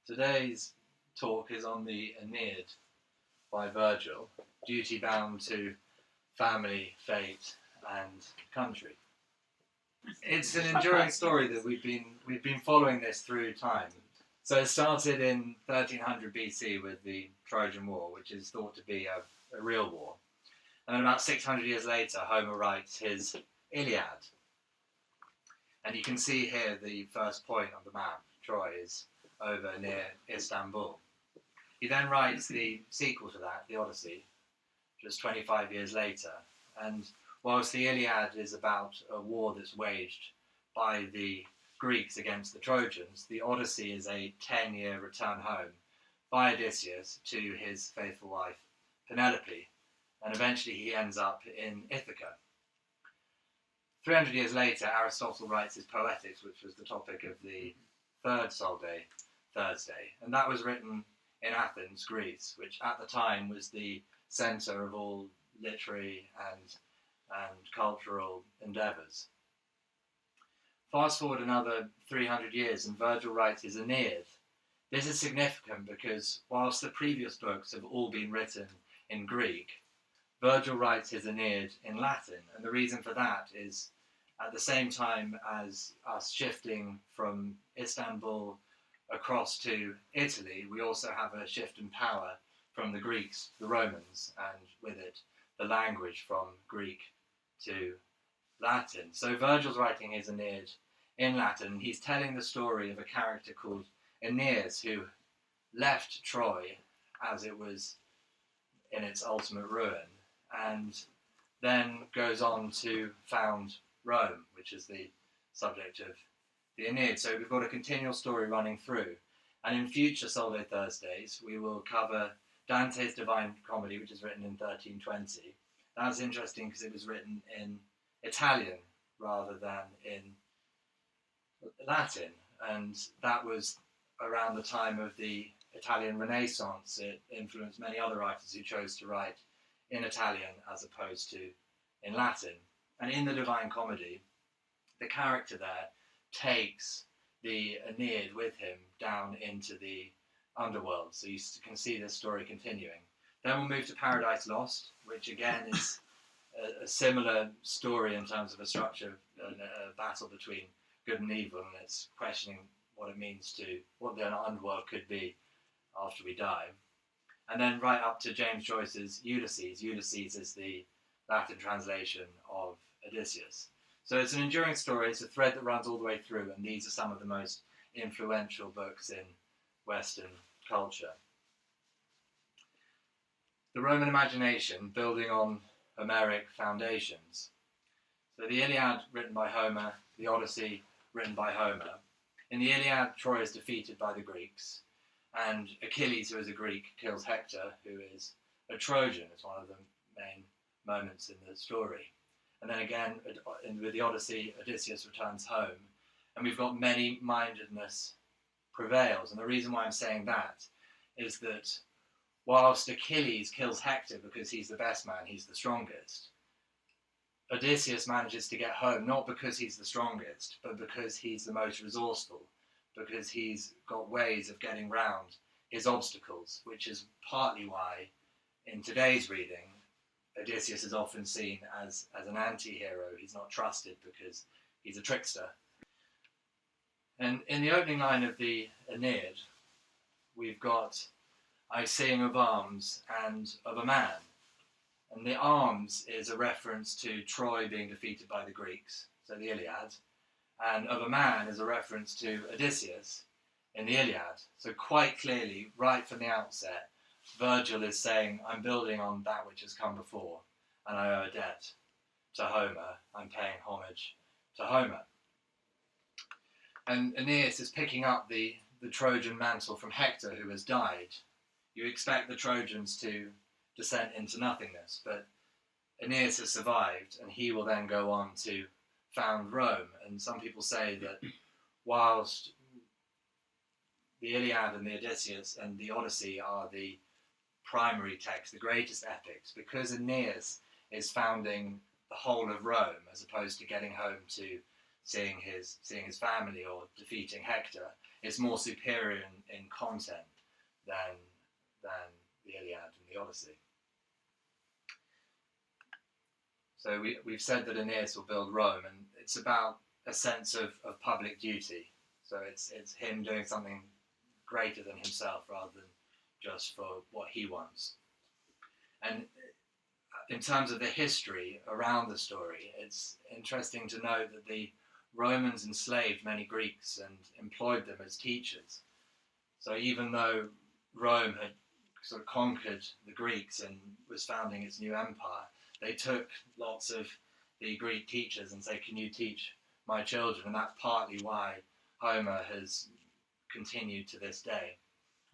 Today's talk is on the Aeneid by Virgil, duty-bound to family, fate, and country. It's an enduring story that we've been following this through time. So it started in 1300 BC with the Trojan War, which is thought to be a real war. And then about 600 years later, Homer writes his Iliad. And you can see here the first point on the map. Troy is over near Istanbul. He then writes the sequel to that, the Odyssey, just 25 years later. And whilst the Iliad is about a war that's waged by the Greeks against the Trojans, the Odyssey is a 10-year return home by Odysseus to his faithful wife Penelope, and eventually he ends up in Ithaca. 300 years later, Aristotle writes his Poetics, which was the topic of the third Soulday Thursday, and that was written in Athens, Greece, which at the time was the centre of all literary and cultural endeavours. Fast forward another 300 years and Virgil writes his Aeneid. This is significant because whilst the previous books have all been written in Greek, Virgil writes his Aeneid in Latin, and the reason for that is at the same time as us shifting from Istanbul across to Italy, we also have a shift in power from the Greeks to the Romans, and with it the language from Greek to Latin. So Virgil's writing his Aeneid in Latin. He's telling the story of a character called Aeneas who left Troy as it was in its ultimate ruin, and then goes on to found Rome, which is the subject of the Aeneid. So we've got a continual story running through. And in future Soulday Thursdays, we will cover Dante's Divine Comedy, which is written in 1320. That's interesting because it was written in Italian rather than in Latin. And that was around the time of the Italian Renaissance. It influenced many other writers who chose to write in Italian as opposed to in Latin. And in the Divine Comedy, the character there takes the Aeneid with him down into the underworld. So you can see this story continuing. Then we'll move to Paradise Lost, which again is a similar story in terms of a structure, a battle between good and evil, and it's questioning what it means to, what the underworld could be after we die. And then right up to James Joyce's Ulysses. Ulysses is the Latin translation of Odysseus. So it's an enduring story, it's a thread that runs all the way through, and these are some of the most influential books in Western culture. The Roman imagination building on Homeric foundations. So the Iliad written by Homer, the Odyssey written by Homer. In the Iliad, Troy is defeated by the Greeks, and Achilles, who is a Greek, kills Hector, who is a Trojan. It's one of the main moments in the story. And then again, with the Odyssey, Odysseus returns home, and we've got many-mindedness prevails. And the reason why I'm saying that is that whilst Achilles kills Hector because he's the best man, he's the strongest, Odysseus manages to get home not because he's the strongest, but because he's the most resourceful, because he's got ways of getting round his obstacles, which is partly why in today's reading Odysseus is often seen as an anti-hero. He's not trusted because he's a trickster. And in the opening line of the Aeneid, we've got, I sing of arms and of a man. And the arms is a reference to Troy being defeated by the Greeks, so the Iliad. And of a man is a reference to Odysseus in the Iliad. So quite clearly, right from the outset, Virgil is saying, I'm building on that which has come before, and I owe a debt to Homer. I'm paying homage to Homer. And Aeneas is picking up the Trojan mantle from Hector, who has died. You expect the Trojans to descend into nothingness, but Aeneas has survived, and he will then go on to found Rome. And some people say that whilst the Iliad and the Odysseus and the Odyssey are the primary text, the greatest epics, because Aeneas is founding the whole of Rome as opposed to getting home to seeing his family or defeating Hector, it's more superior in content than the Iliad and the Odyssey. So we've said that Aeneas will build Rome, and it's about a sense of public duty. So it's him doing something greater than himself rather than just for what he wants. And in terms of the history around the story, it's interesting to note that the Romans enslaved many Greeks and employed them as teachers. So even though Rome had sort of conquered the Greeks and was founding its new empire, they took lots of the Greek teachers and said, "Can you teach my children?" And that's partly why Homer has continued to this day.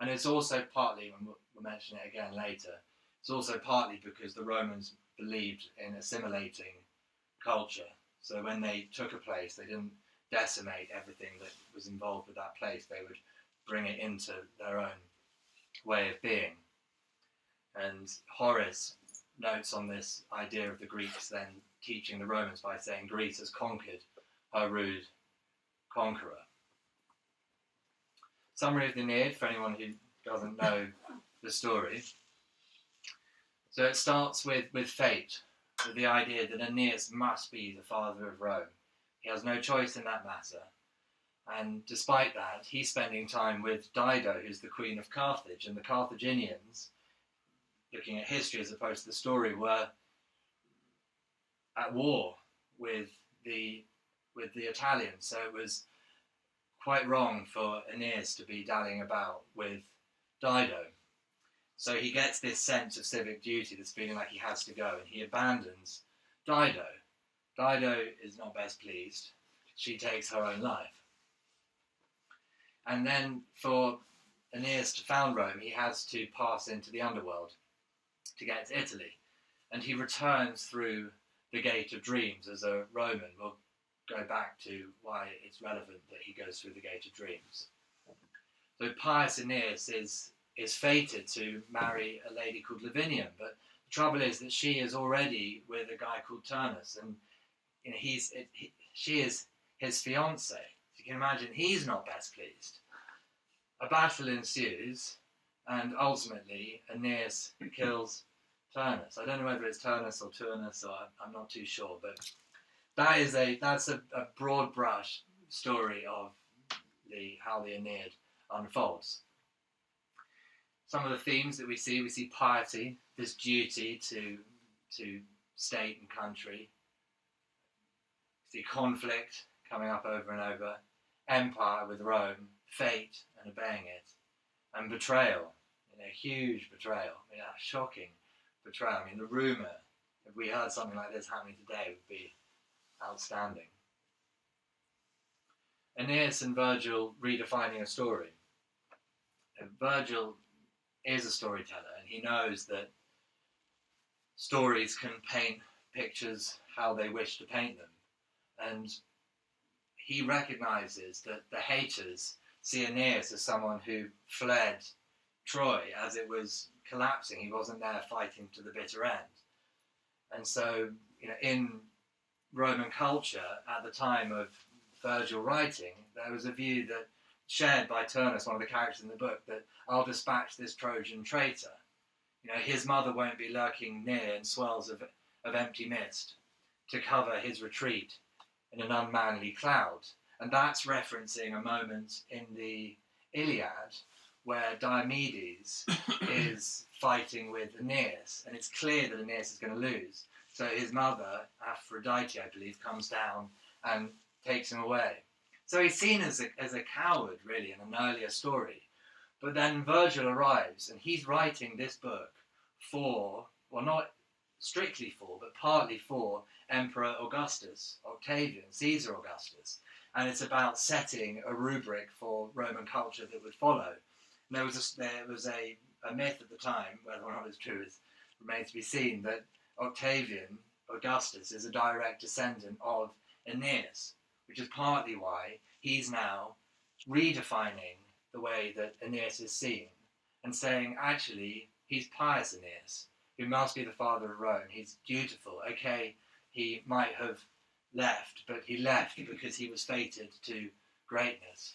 And it's also partly, and we'll mention it again later, it's also partly because the Romans believed in assimilating culture. So when they took a place, they didn't decimate everything that was involved with that place. They would bring it into their own way of being. And Horace notes on this idea of the Greeks then teaching the Romans by saying Greece has conquered her rude conqueror. Summary of the Aeneid for anyone who doesn't know the story. So it starts with fate, with the idea that Aeneas must be the father of Rome. He has no choice in that matter. And despite that, he's spending time with Dido, who's the queen of Carthage. And the Carthaginians, looking at history as opposed to the story, were at war with the Italians. So it was quite wrong for Aeneas to be dallying about with Dido. So he gets this sense of civic duty, this feeling like he has to go, and he abandons Dido. Dido is not best pleased. She takes her own life. And then for Aeneas to found Rome, he has to pass into the underworld to get to Italy. And he returns through the Gate of Dreams as a Roman. We'll go back to why it's relevant that he goes through the Gate of Dreams. So pious Aeneas is fated to marry a lady called Lavinia, but the trouble is that she is already with a guy called Turnus, and she is his fiancée. So you can imagine he's not best pleased. A battle ensues, and ultimately Aeneas kills Turnus. I don't know whether it's Turnus or Turnus, or I'm not too sure, but that's a broad brush story of how the Aeneid unfolds. Some of the themes that we see piety, this duty to state and country. We see conflict coming up over and over, empire with Rome, fate and obeying it, and betrayal, huge betrayal, a shocking betrayal. The rumour, if we heard something like this happening today, would be outstanding. Aeneas and Virgil redefining a story. Virgil is a storyteller, and he knows that stories can paint pictures how they wish to paint them. And he recognises that the haters see Aeneas as someone who fled Troy as it was collapsing. He wasn't there fighting to the bitter end. And so, in Roman culture at the time of Virgil writing, there was a view that shared by Turnus, one of the characters in the book, that I'll dispatch this Trojan traitor. His mother won't be lurking near in swirls of empty mist to cover his retreat in an unmanly cloud. And that's referencing a moment in the Iliad where Diomedes is fighting with Aeneas, and it's clear that Aeneas is going to lose. So his mother, Aphrodite, I believe, comes down and takes him away. So he's seen as a coward, really, in an earlier story. But then Virgil arrives, and he's writing this book for, well, not strictly for, but partly for Emperor Augustus, Octavian, Caesar Augustus. And it's about setting a rubric for Roman culture that would follow. And there was a myth at the time, whether or not it's true remains to be seen, that Octavian Augustus is a direct descendant of Aeneas, which is partly why he's now redefining the way that Aeneas is seen and saying, actually, he's pious Aeneas, who must be the father of Rome. He's dutiful. Okay, he might have left, but he left because he was fated to greatness.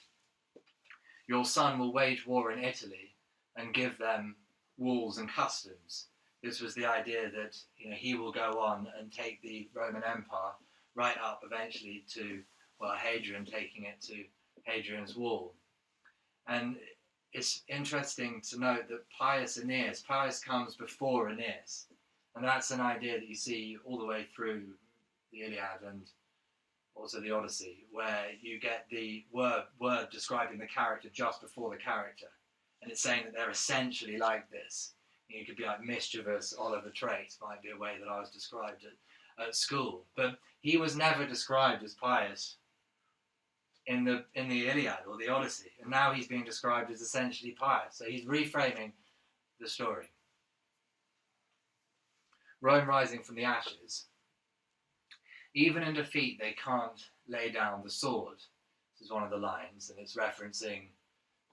your son will wage war in Italy and give them walls and customs. This was the idea that he will go on and take the Roman Empire right up eventually to, Hadrian, taking it to Hadrian's Wall. And it's interesting to note that Aeneas comes before Aeneas. And that's an idea that you see all the way through the Iliad and also the Odyssey, where you get the word describing the character just before the character. And it's saying that they're essentially like this. You could be like mischievous Oliver traits, might be a way that I was described at school. But he was never described as pious in the Iliad or the Odyssey. And now he's being described as essentially pious. So he's reframing the story. Rome rising from the ashes. Even in defeat, they can't lay down the sword. This is one of the lines, and it's referencing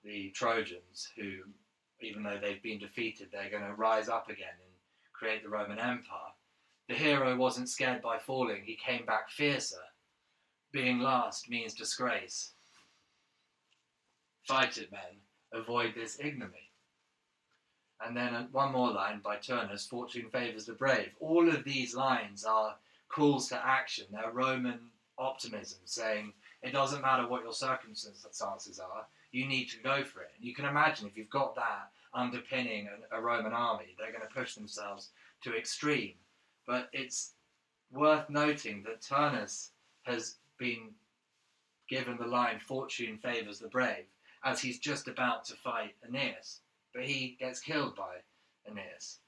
the Trojans who, even though they've been defeated, they're going to rise up again and create the Roman Empire. The hero wasn't scared by falling. He came back fiercer. Being last means disgrace. Fight it, men. Avoid this ignominy. And then one more line by Turnus, fortune favours the brave. All of these lines are calls to action. They're Roman optimism, saying it doesn't matter what your circumstances are, you need to go for it. And you can imagine if you've got that underpinning a Roman army, they're going to push themselves to extreme. But it's worth noting that Turnus has been given the line, fortune favours the brave, as he's just about to fight Aeneas. But he gets killed by Aeneas.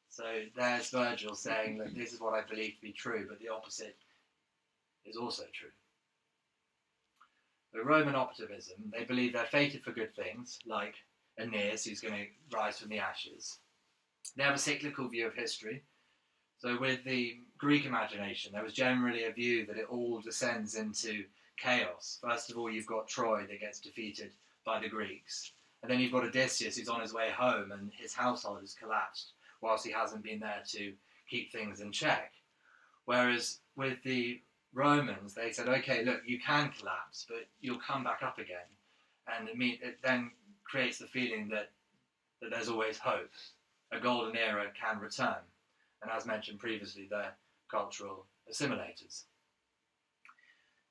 So there's Virgil saying, look, this is what I believe to be true, but the opposite is also true. The Roman optimism, they believe they're fated for good things, like Aeneas, who's going to rise from the ashes. They have a cyclical view of history. So with the Greek imagination, there was generally a view that it all descends into chaos. First of all, you've got Troy that gets defeated by the Greeks. And then you've got Odysseus who's on his way home and his household has collapsed whilst he hasn't been there to keep things in check. Whereas with the Romans, they said, okay, look, you can collapse, but you'll come back up again. And it then creates the feeling that there's always hope. A golden era can return. And as mentioned previously, they're cultural assimilators.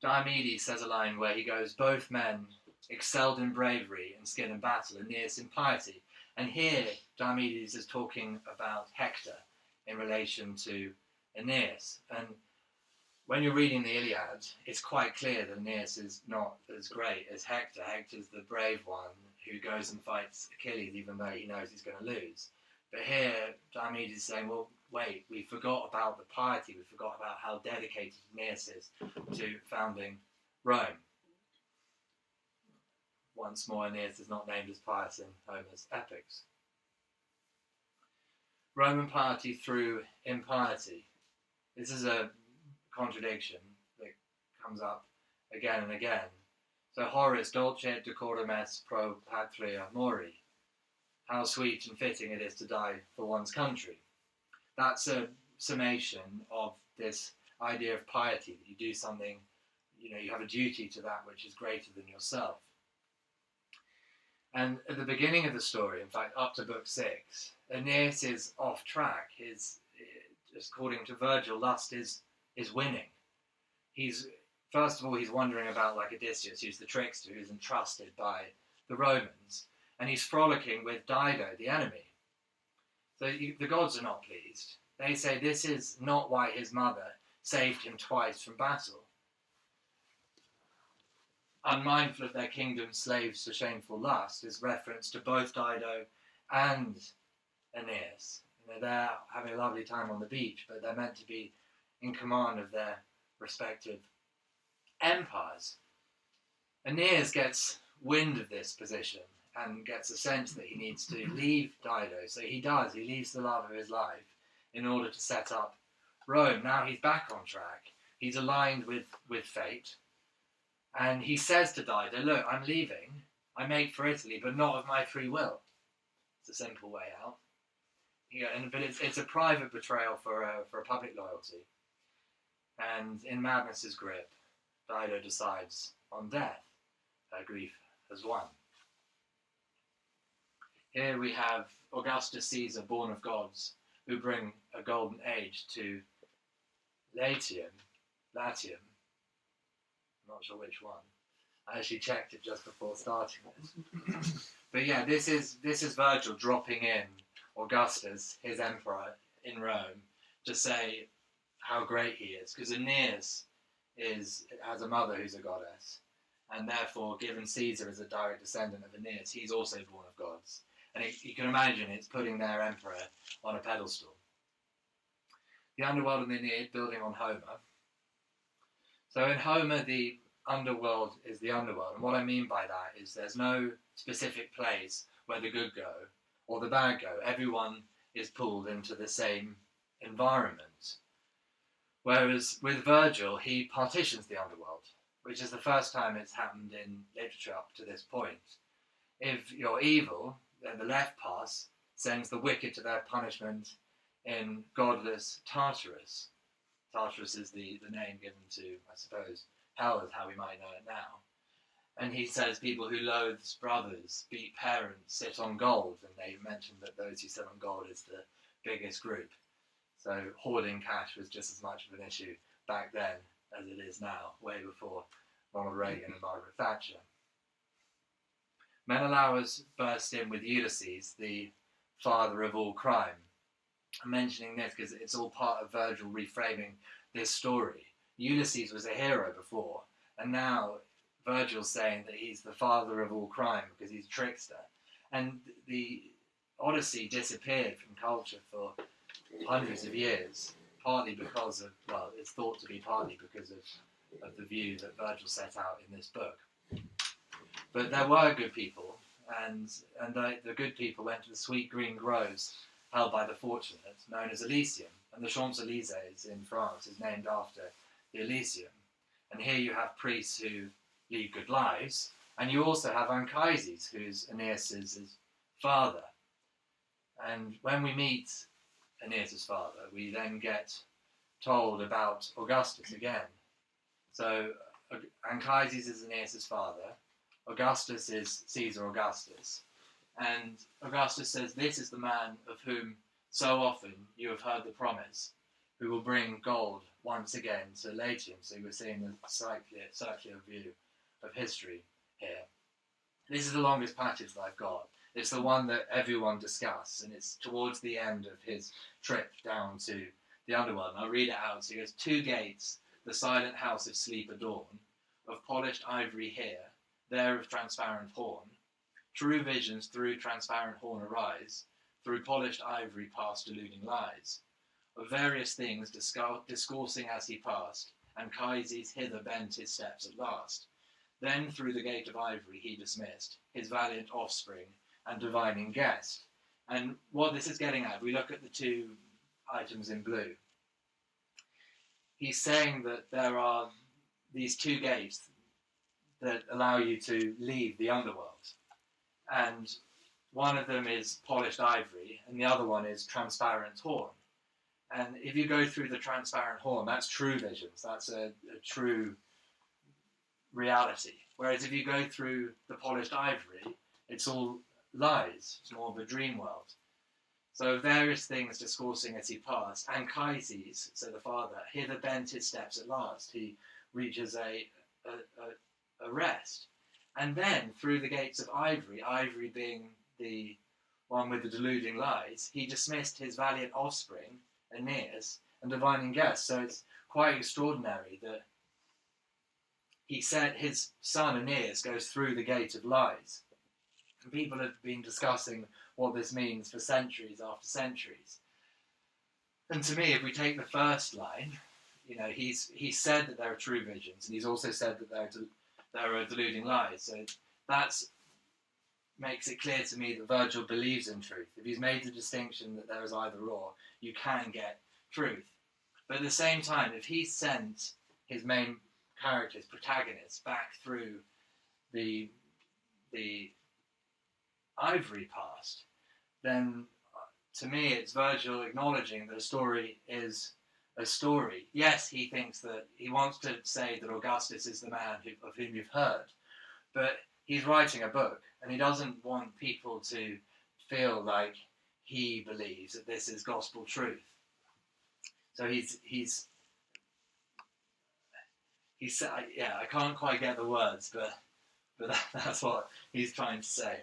Diomedes says a line where he goes, both men excelled in bravery and skill in battle, Aeneas in piety. And here, Diomedes is talking about Hector in relation to Aeneas. And when you're reading the Iliad, it's quite clear that Aeneas is not as great as Hector. Hector's the brave one who goes and fights Achilles even though he knows he's going to lose. But here, Diomedes is saying, well, wait, we forgot about the piety, we forgot about how dedicated Aeneas is to founding Rome. Once more, Aeneas is not named as pious in Homer's epics. Roman piety through impiety. This is a contradiction that comes up again and again. So Horace, dulce et decorum est pro patria mori. How sweet and fitting it is to die for one's country. That's a summation of this idea of piety, that you do something, you have a duty to that which is greater than yourself. And at the beginning of the story, in fact, up to book 6, Aeneas is off track. According to Virgil, lust is winning. First of all, he's wondering about like Odysseus, who's the trickster, who's entrusted by the Romans, and he's frolicking with Dido, the enemy. So the gods are not pleased. They say this is not why his mother saved him twice from battle. Unmindful of their kingdom's slaves to shameful lust is reference to both Dido and Aeneas. They're having a lovely time on the beach, but they're meant to be in command of their respective empires. Aeneas gets wind of this position and gets a sense that he needs to leave Dido. So he does. He leaves the love of his life in order to set up Rome. Now he's back on track. He's aligned with fate. And he says to Dido, look, I'm leaving. I make for Italy, but not of my free will. It's a simple way out. But it's a private betrayal for a public loyalty. And in madness's grip, Dido decides on death. Her grief has won. Here we have Augustus Caesar, born of gods, who bring a golden age to Latium. I'm not sure which one. I actually checked it just before starting this. But yeah, this is Virgil dropping in Augustus, his emperor in Rome, to say how great he is, because Aeneas has a mother who's a goddess, and therefore, given Caesar as a direct descendant of Aeneas, he's also born of gods. And you can imagine it's putting their emperor on a pedestal. The underworld in the Aeneid, building on Homer. So in Homer, the underworld is the underworld, and what I mean by that is there's no specific place where the good go or the bad go. Everyone is pulled into the same environment. Whereas with Virgil, he partitions the underworld, which is the first time it's happened in literature up to this point. If you're evil, then the left pass sends the wicked to their punishment in godless Tartarus. Tartarus is the name given to, I suppose, hell is how we might know it now. And he says people who loathe brothers, beat parents, sit on gold, and they mentioned that those who sit on gold is the biggest group. So hoarding cash was just as much of an issue back then as it is now, way before Ronald Reagan and Margaret Thatcher. Menelaus burst in with Ulysses, the father of all crime. I'm mentioning this because it's all part of Virgil reframing this story. Ulysses was a hero before, and now Virgil's saying that he's the father of all crime because he's a trickster. And the Odyssey disappeared from culture for hundreds of years, partly because of, well, it's thought to be partly because of the view that Virgil set out in this book. But there were good people, and the good people went to the sweet green groves held by the fortunate, known as Elysium, and the Champs-Élysées in France is named after the Elysium. And here you have priests who lead good lives, and you also have Anchises, who's Aeneas' father. And when we meet Aeneas' father, we then get told about Augustus again. So Anchises is Aeneas' father, Augustus is Caesar Augustus, and Augustus says, "This is the man of whom so often you have heard the promise, who will bring gold once again to Latium." So we're seeing the circular view of history here. This is the longest passage that I've got. It's the one that everyone discusses, and it's towards the end of his trip down to the underworld. And I'll read it out. So he goes, "2 gates, the silent house of sleep adorn, of polished ivory here, there of transparent horn. True visions through transparent horn arise, through polished ivory past deluding lies. Of various things discoursing as he passed, Anchises hither bent his steps at last. Then through the gate of ivory he dismissed his valiant offspring and divining guest." And what this is getting at, we look at the 2 items in blue. He's saying that there are these 2 gates that allow you to leave the underworld. And one of them is polished ivory, and the other one is transparent horn. And if you go through the transparent horn, that's true visions. That's a true reality. Whereas if you go through the polished ivory, it's all lies. It's more of a dream world. So various things discoursing as he passed. Anchises, so the father, hither bent his steps at last. He reaches a rest. And then through the gates of ivory, ivory being the one with the deluding lies, he dismissed his valiant offspring, Aeneas, and divining guest. So it's quite extraordinary that he said his son Aeneas goes through the gate of lies. And people have been discussing what this means for centuries after centuries. And to me, if we take the first line, you know, he's said that there are true visions, and he's also said that there are deluding lies. So that makes it clear to me that Virgil believes in truth. If he's made the distinction that there is either or, you can get truth. But at the same time, if he sent his main characters, protagonists, back through the ivory past, then to me it's Virgil acknowledging that a story is a story. Yes, he thinks that he wants to say that Augustus is the man of whom you've heard, but he's writing a book, and he doesn't want people to feel like he believes that this is gospel truth. So he's I can't quite get the words, but that's what he's trying to say.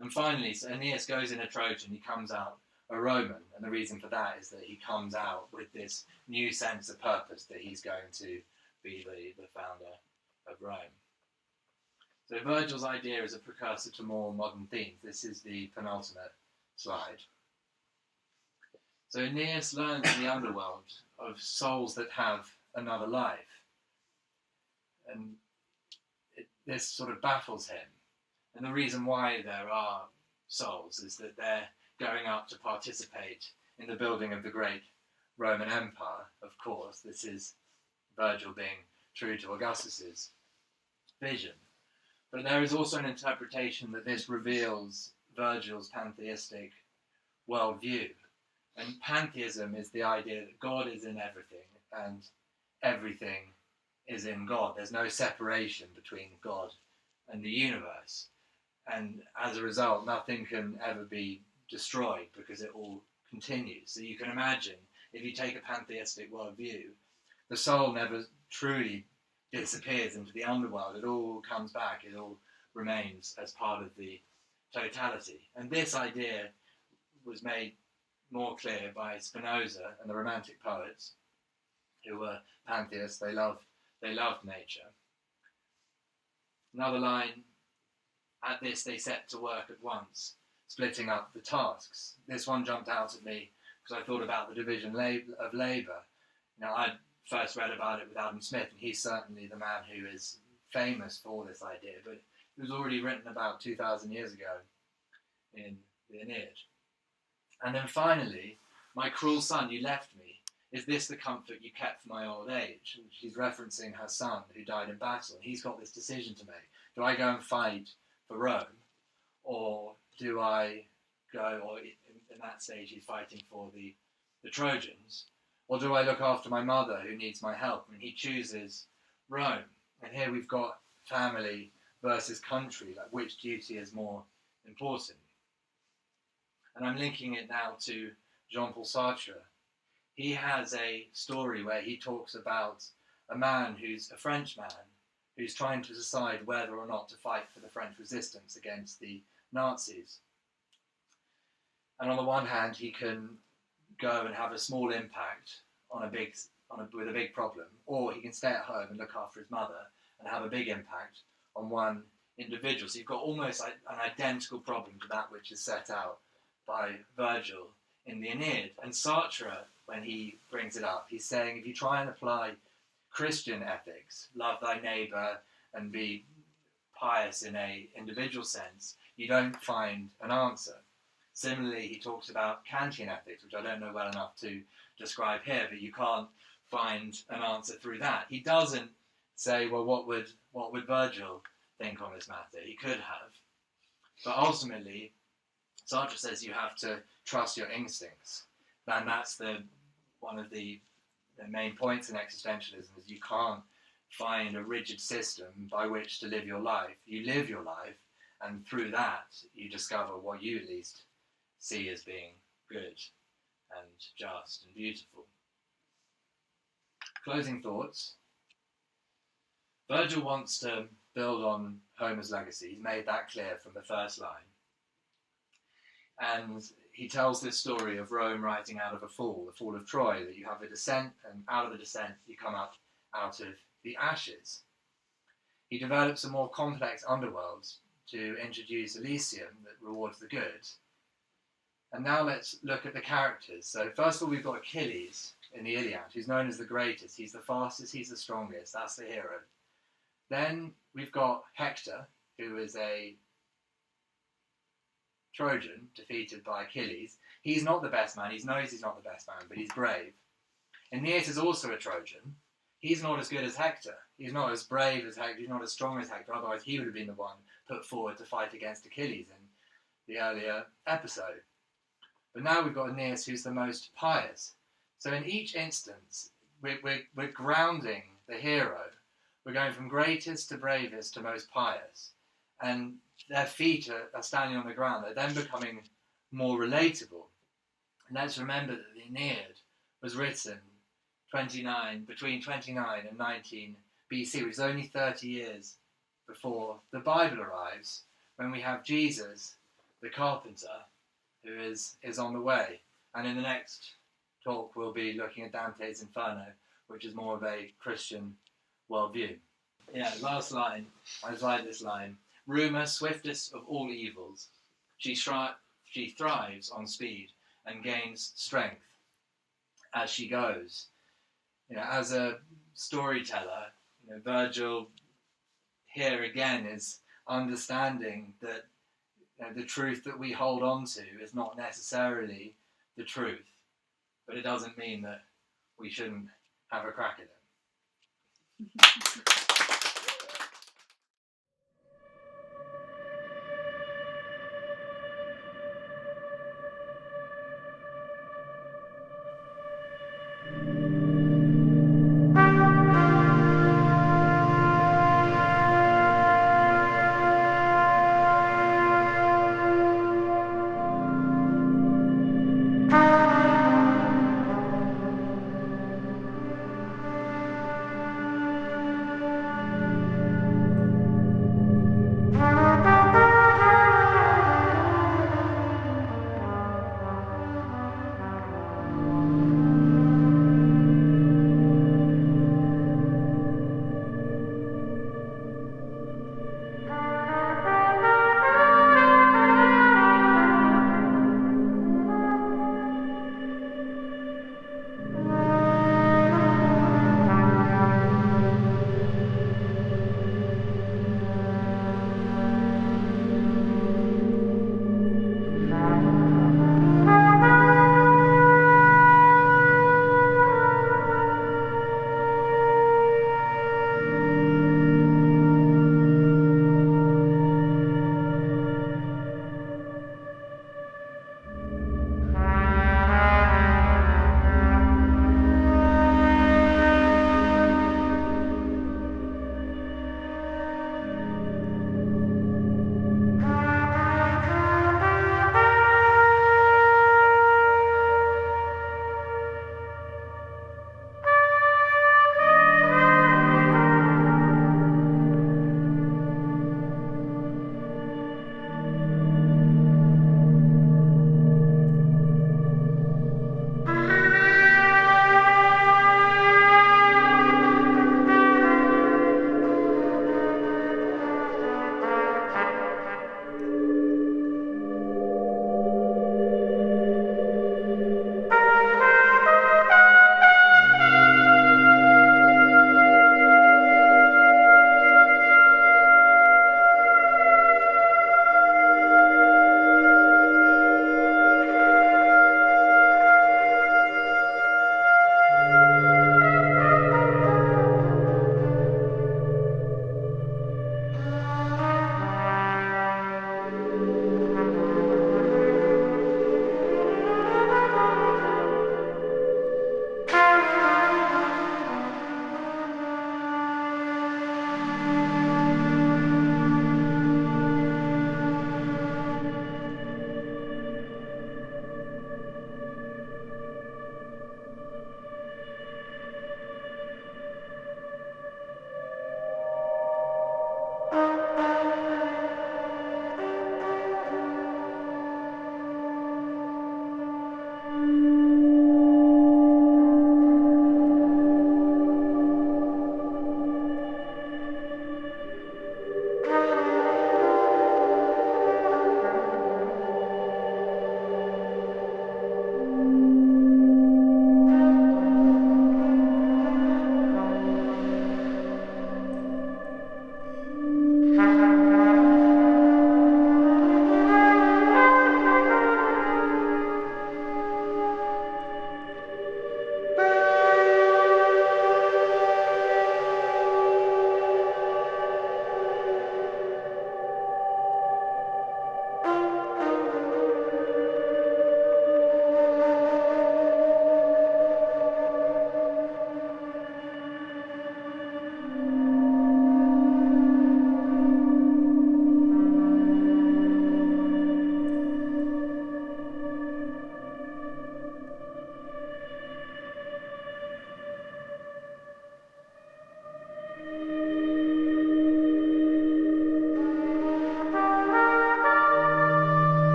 And finally, so Aeneas goes in a Trojan, he comes out a Roman, and the reason for that is that he comes out with this new sense of purpose that he's going to be the founder of Rome. So Virgil's idea is a precursor to more modern themes. This is the penultimate slide. So Aeneas learns in the underworld of souls that have another life. And this sort of baffles him. And the reason why there are souls is that they're going up to participate in the building of the great Roman Empire. Of course, this is Virgil being true to Augustus's vision. But there is also an interpretation that this reveals Virgil's pantheistic worldview. And pantheism is the idea that God is in everything and everything is in God. There's no separation between God and the universe. And as a result, nothing can ever be destroyed because it all continues. So you can imagine, if you take a pantheistic worldview, the soul never truly disappears into the underworld. It all comes back. It all remains as part of the totality. And this idea was made more clear by Spinoza and the Romantic poets, who were pantheists. They loved nature. Another line, at this they set to work at once, splitting up the tasks. This one jumped out at me because I thought about the division of labour. Now, I'd first read about it with Adam Smith, and he's certainly the man who is famous for this idea, but it was already written about 2,000 years ago in the Aeneid. And then finally, my cruel son, you left me. Is this the comfort you kept for my old age? And she's referencing her son who died in battle, and he's got this decision to make. Do I go and fight for Rome, or do I go, or in that stage he's fighting for the Trojans, or do I look after my mother who needs my help? And he chooses Rome. And here we've got family versus country, like which duty is more important. And I'm linking it now to Jean-Paul Sartre. He has a story where he talks about a man who's a French man who's trying to decide whether or not to fight for the French resistance against the Nazis. And on the one hand, he can go and have a small impact with a big problem, or he can stay at home and look after his mother and have a big impact on one individual. So you've got almost like an identical problem to that which is set out by Virgil in the Aeneid. And Sartre, when he brings it up, he's saying if you try and apply Christian ethics, love thy neighbour and be pious in a individual sense, you don't find an answer. Similarly, he talks about Kantian ethics, which I don't know well enough to describe here, but you can't find an answer through that. He doesn't say, well, what would Virgil think on this matter? He could have. But ultimately, Sartre says you have to trust your instincts. And that's one of the main points in existentialism, is you can't find a rigid system by which to live your life. You live your life, and through that, you discover what you at least see as being good and just and beautiful. Closing thoughts. Virgil wants to build on Homer's legacy. He's made that clear from the first line. And he tells this story of Rome rising out of a fall, the fall of Troy, that you have a descent, and out of the descent you come up out of the ashes. He develops a more complex underworld to introduce Elysium that rewards the good. And now let's look at the characters. So first of all, we've got Achilles in the Iliad, who's known as the greatest. He's the fastest, he's the strongest, that's the hero. Then we've got Hector, who is a Trojan, defeated by Achilles. He's not the best man, he knows he's not the best man, but he's brave. Aeneas is also a Trojan. He's not as good as Hector. He's not as brave as Hector, he's not as strong as Hector, otherwise he would have been the one put forward to fight against Achilles in the earlier episode. But now we've got Aeneas, who's the most pious. So in each instance, we're grounding the hero. We're going from greatest to bravest to most pious. And their feet are standing on the ground. They're then becoming more relatable. And let's remember that the Aeneid was written between 29 and 19 BC, which is only 30 years before the Bible arrives, when we have Jesus, the carpenter, who is on the way. And in the next talk, we'll be looking at Dante's Inferno, which is more of a Christian worldview. Yeah, last line. I just like this line. Rumour, swiftest of all evils, she thrives on speed and gains strength as she goes. As a storyteller, Virgil here again is understanding that the truth that we hold on to is not necessarily the truth, but it doesn't mean that we shouldn't have a crack at it.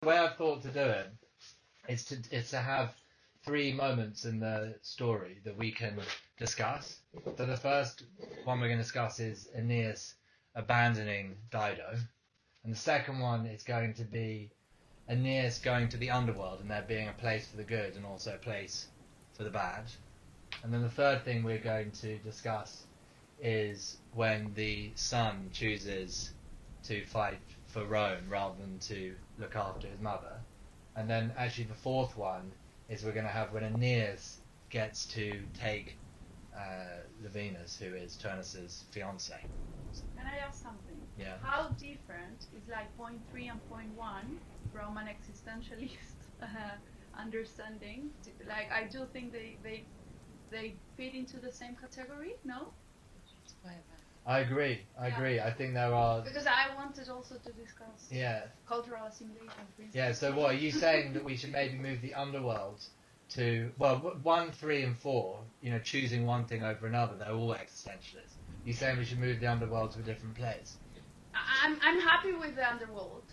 The way I've thought to do it is to have 3 moments in the story that we can discuss. So the first one we're going to discuss is Aeneas abandoning Dido, and the second one is going to be Aeneas going to the underworld and there being a place for the good and also a place for the bad. And then the third thing we're going to discuss is when the son chooses to fight for Rome rather than to look after his mother. And then actually the fourth one is we're going to have when Aeneas gets to take Lavinus, who is Turnus's fiance. Can I ask something? Yeah. How different is like point 3 and point 1 from an existentialist understanding? Like, I do think they fit into the same category, no? I agree. I think there are... Because I wanted also to discuss cultural assimilation, for instance. Yeah, so what, are you saying that we should maybe move the underworld to... Well, 1, 3 and 4, choosing one thing over another, they're all existentialists. You saying we should move the underworld to a different place? I'm happy with the underworld.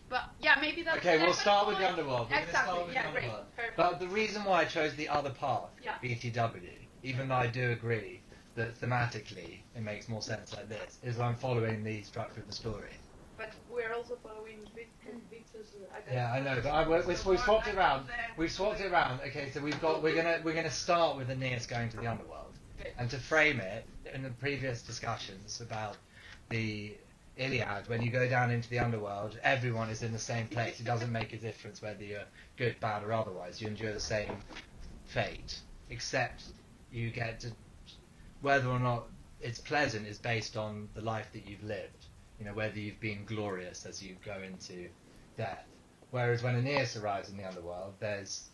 But, yeah, maybe that's... Okay, we'll start with the underworld. We're Exactly, going to start with the great. underworld. Perfect. But the reason why I chose the other path, BTW, even though I do agree that thematically it makes more sense like this, is I'm following the structure of the story. But we're also following Victor's... Yeah, I know, but we swapped it around. We've swapped it around. Okay, so we're gonna start with Aeneas going to the underworld, and to frame it in the previous discussions about the Iliad, when you go down into the underworld, everyone is in the same place. It doesn't make a difference whether you're good, bad, or otherwise. You endure the same fate, except you get to whether or not it's pleasant is based on the life that you've lived. Whether you've been glorious as you go into death. Whereas when Aeneas arrives in the underworld, there's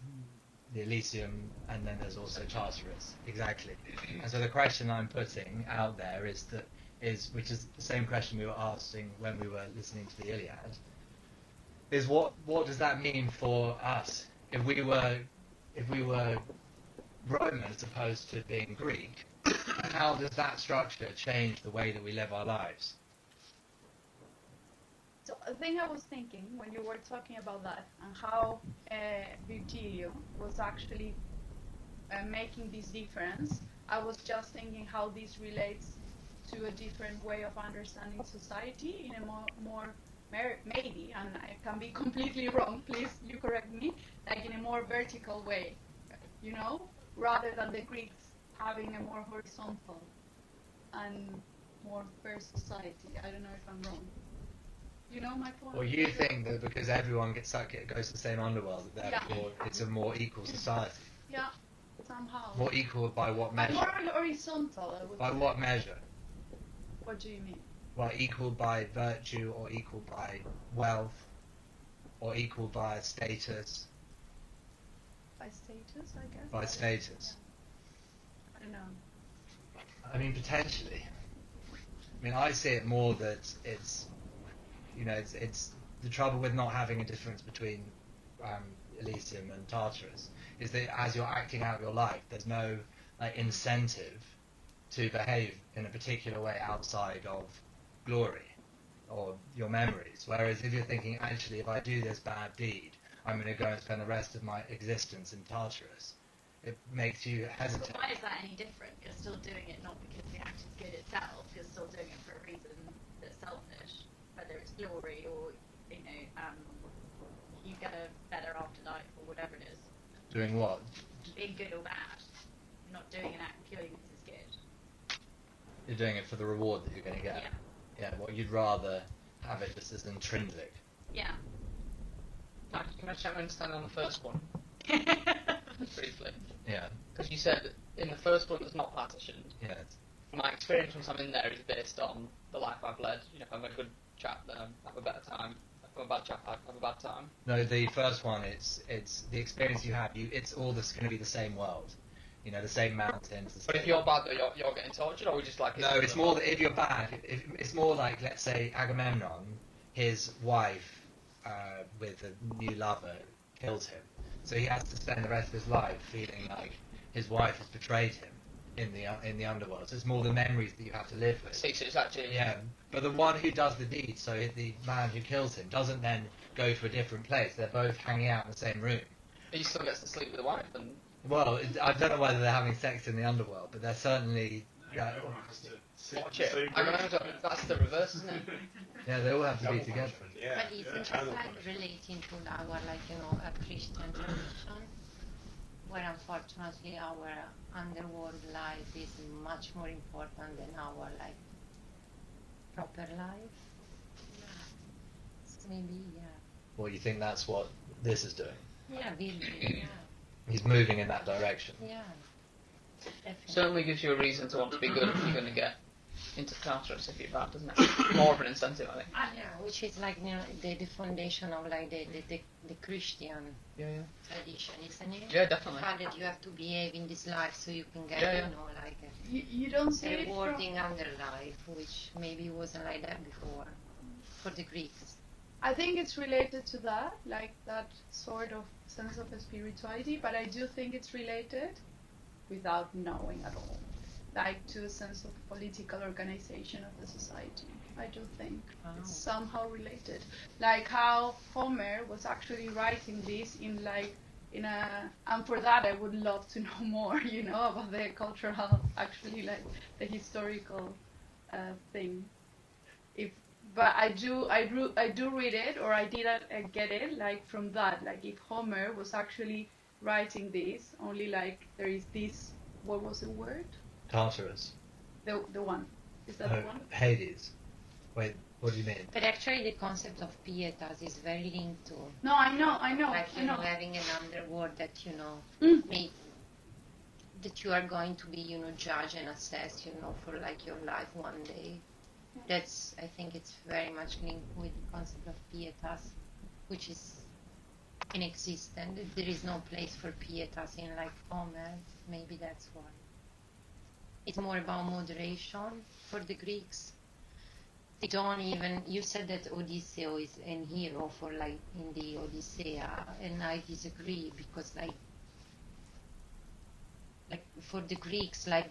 the Elysium, and then there's also Tartarus. Exactly. And so the question I'm putting out there which is the same question we were asking when we were listening to the Iliad, is what does that mean for us if we were Roman as opposed to being Greek? How does that structure change the way that we live our lives? So the thing I was thinking when you were talking about that and how Virgil was actually making this difference, I was just thinking how this relates to a different way of understanding society in a more maybe, and I can be completely wrong, please you correct me, like in a more vertical way, rather than the Greeks having a more horizontal and more fair society. I don't know if I'm wrong. You know my point? Well, you think that because everyone goes to the same underworld, that therefore it's a more equal society. Yeah, somehow. More equal by what measure? More horizontal, I would By say. what measure? What do you mean? Well, equal by virtue, or equal by wealth, or equal by status? By status, I guess. By status. I don't know. I mean, potentially. I mean, I see it more that it's the trouble with not having a difference between Elysium and Tartarus is that as you're acting out your life, there's no incentive to behave in a particular way outside of glory or your memories. Whereas if you're thinking, actually, if I do this bad deed, I'm going to go and spend the rest of my existence in Tartarus, it makes you hesitate. But why is that any different? You're still doing it not because the act is good itself. You're still doing it for a reason that's selfish, whether it's glory or you get a better afterlife or whatever it is. Doing what? Being good or bad. You're not doing an act purely because it's good. You're doing it for the reward that you're going to get. Yeah. Well, you'd rather have it just as intrinsic. Yeah. Can I check my understanding on the first one? Briefly. Yeah. Because you said in the first one it's not partitioned. Yes. My experience once I'm in there is based on the life I've led. If I'm a good chap, then I have a better time. If I'm a bad chap, I have a bad time. No, the first one, it's the experience you have. It's all this going to be the same world. The same mountains. But if you're bad, you're getting tortured, or we just like... No, it's more that if you're bad, it's more like, let's say, Agamemnon, his wife with a new lover kills him. So he has to spend the rest of his life feeling like his wife has betrayed him. in the underworld. So it's more the memories that you have to live with. So it's actually But the one who does the deed, so the man who kills him, doesn't then go to a different place. They're both hanging out in the same room. He still gets to sleep with the wife, and Well, I don't know whether they're having sex in the underworld, but they're certainly. Everyone has to sit watch in the it. same I room. remember that's the reverse, isn't it? Yeah, they all have to be Double together. punishment, yeah. But isn't it Double like punishment. relating to our, like, you know, a Christian tradition, where unfortunately our underworld life is much more important than our, like, proper life? So maybe, Well, you think that's what this is doing? yeah, really, He's moving in that direction. yeah, definitely. Certainly gives you a reason to want to be good if you're going to get into characters if you're bad, doesn't it? More of an incentive, I think. Yeah, which is like, you know, the foundation of like the Christian Yeah. tradition, isn't it? Yeah, definitely. The fact that you have to behave in this life so you can get, Yeah, yeah. you know, like You don't see a it from, rewarding underlife, which maybe wasn't like that before for the Greeks. I think it's related to that, like that sort of sense of spirituality, but I do think it's related without knowing at all, like to a sense of political organization of the society. I do think it's somehow related, like how Homer was actually writing this in and for that I would love to know more, you know, about the cultural, actually, like the historical thing. But I do read it, or I didn't get it, like from that, like if Homer was actually writing this, only like there is this, what was the word? Tartarus. The one. Is that the one? Hades. Wait, what do you mean? But actually the concept of pietas is very linked to, No, I know, like, I you know. know, having an underworld that, you know, Mm. that you are going to be, you know, judged and assessed, you know, for like your life one day. That's, I think it's very much linked with the concept of pietas, which is inexistent. There is no place for pietas in like Homer. Maybe that's why. It's more about moderation for the Greeks. They don't even, you said that Odysseus is an hero for like in the Odyssey, and I disagree because like for the Greeks, like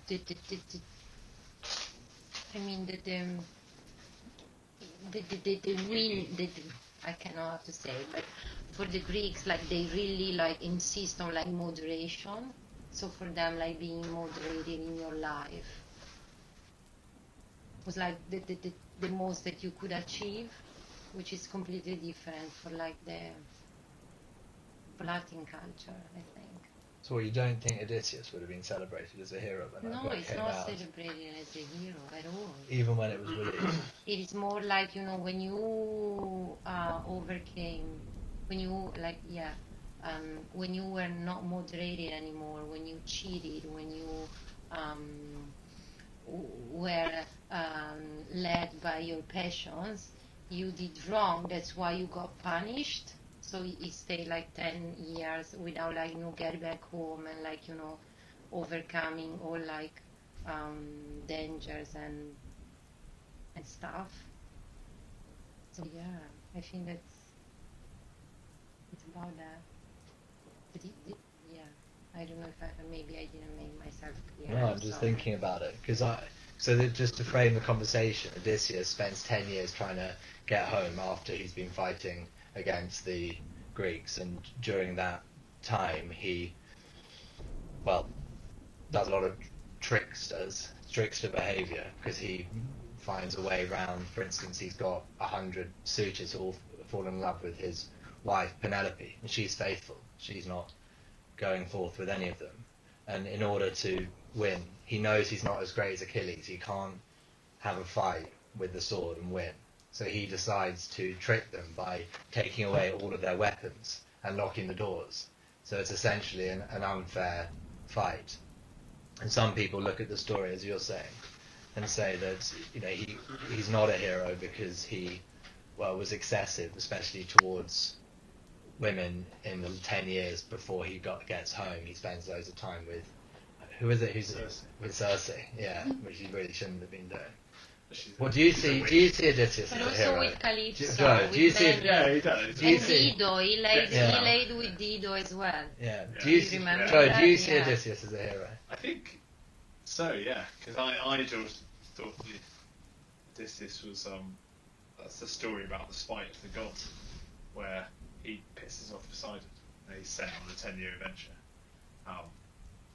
I mean I cannot know how to say it, but for the Greeks, like they really like insist on like moderation. So for them, like being moderated in your life was like the most that you could achieve, which is completely different for like the Latin culture, I think. So you don't think Odysseus would have been celebrated as a hero when that No, book it's came not out? celebrated as a hero at all. Even when it was released? It is more like, you know, when you overcame, when you like, when you were not moderated anymore, when you cheated, when you were led by your passions, you did wrong. That's why you got punished. So he stayed like 10 years without like, you know, get back home and like, you know, overcoming all like dangers and stuff. So yeah, I think it's about that. But yeah, I don't know if maybe I didn't make myself clear. No, I'm just thinking about it because just to frame the conversation, Odysseus spends 10 years trying to get home after he's been fighting against the Greeks, and during that time he does a lot of trickster behaviour, because he finds a way around. For instance, he's got 100 suitors who all fall in love with his wife Penelope, and she's faithful. She's not going forth with any of them, and in order to win, he knows he's not as great as Achilles. He can't have a fight with the sword and win. So he decides to trick them by taking away all of their weapons and locking the doors. So it's essentially an unfair fight. And some people look at the story, as you're saying, and say that, you know, he's not a hero because he was excessive, especially towards women in the 10 years before he gets home. He spends loads of time with, who is it? With Circe, yeah, which he really shouldn't have been doing. What do you see? Do you see Odysseus But as a also hero? with Calypso, Joe, do you with see? Benny. Yeah, he does. Do you And see? Dido, he laid with Dido as well. Yeah. Yeah. Do you You see? remember Joe, that? do you see Yeah. Odysseus as a hero? I think So yeah, because I just thought Odysseus was that's the story about the spite of the gods, where he pisses off Poseidon and he's sent on a 10-year adventure.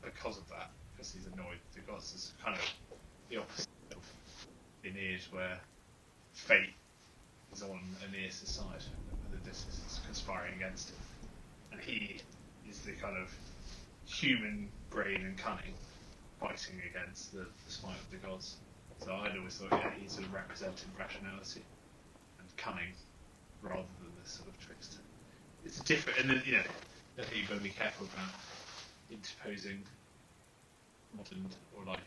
Because of that, because he's annoyed with the gods, is kind of the opposite of Aeneid, where fate is on Aeneas' side, and Odysseus is conspiring against him, and he is the kind of human brain and cunning fighting against the spite of the gods. So I'd always thought, yeah, he's sort of representing rationality and cunning rather than this sort of trickster. It's different, and then, I think you've got to be careful about interposing modern or like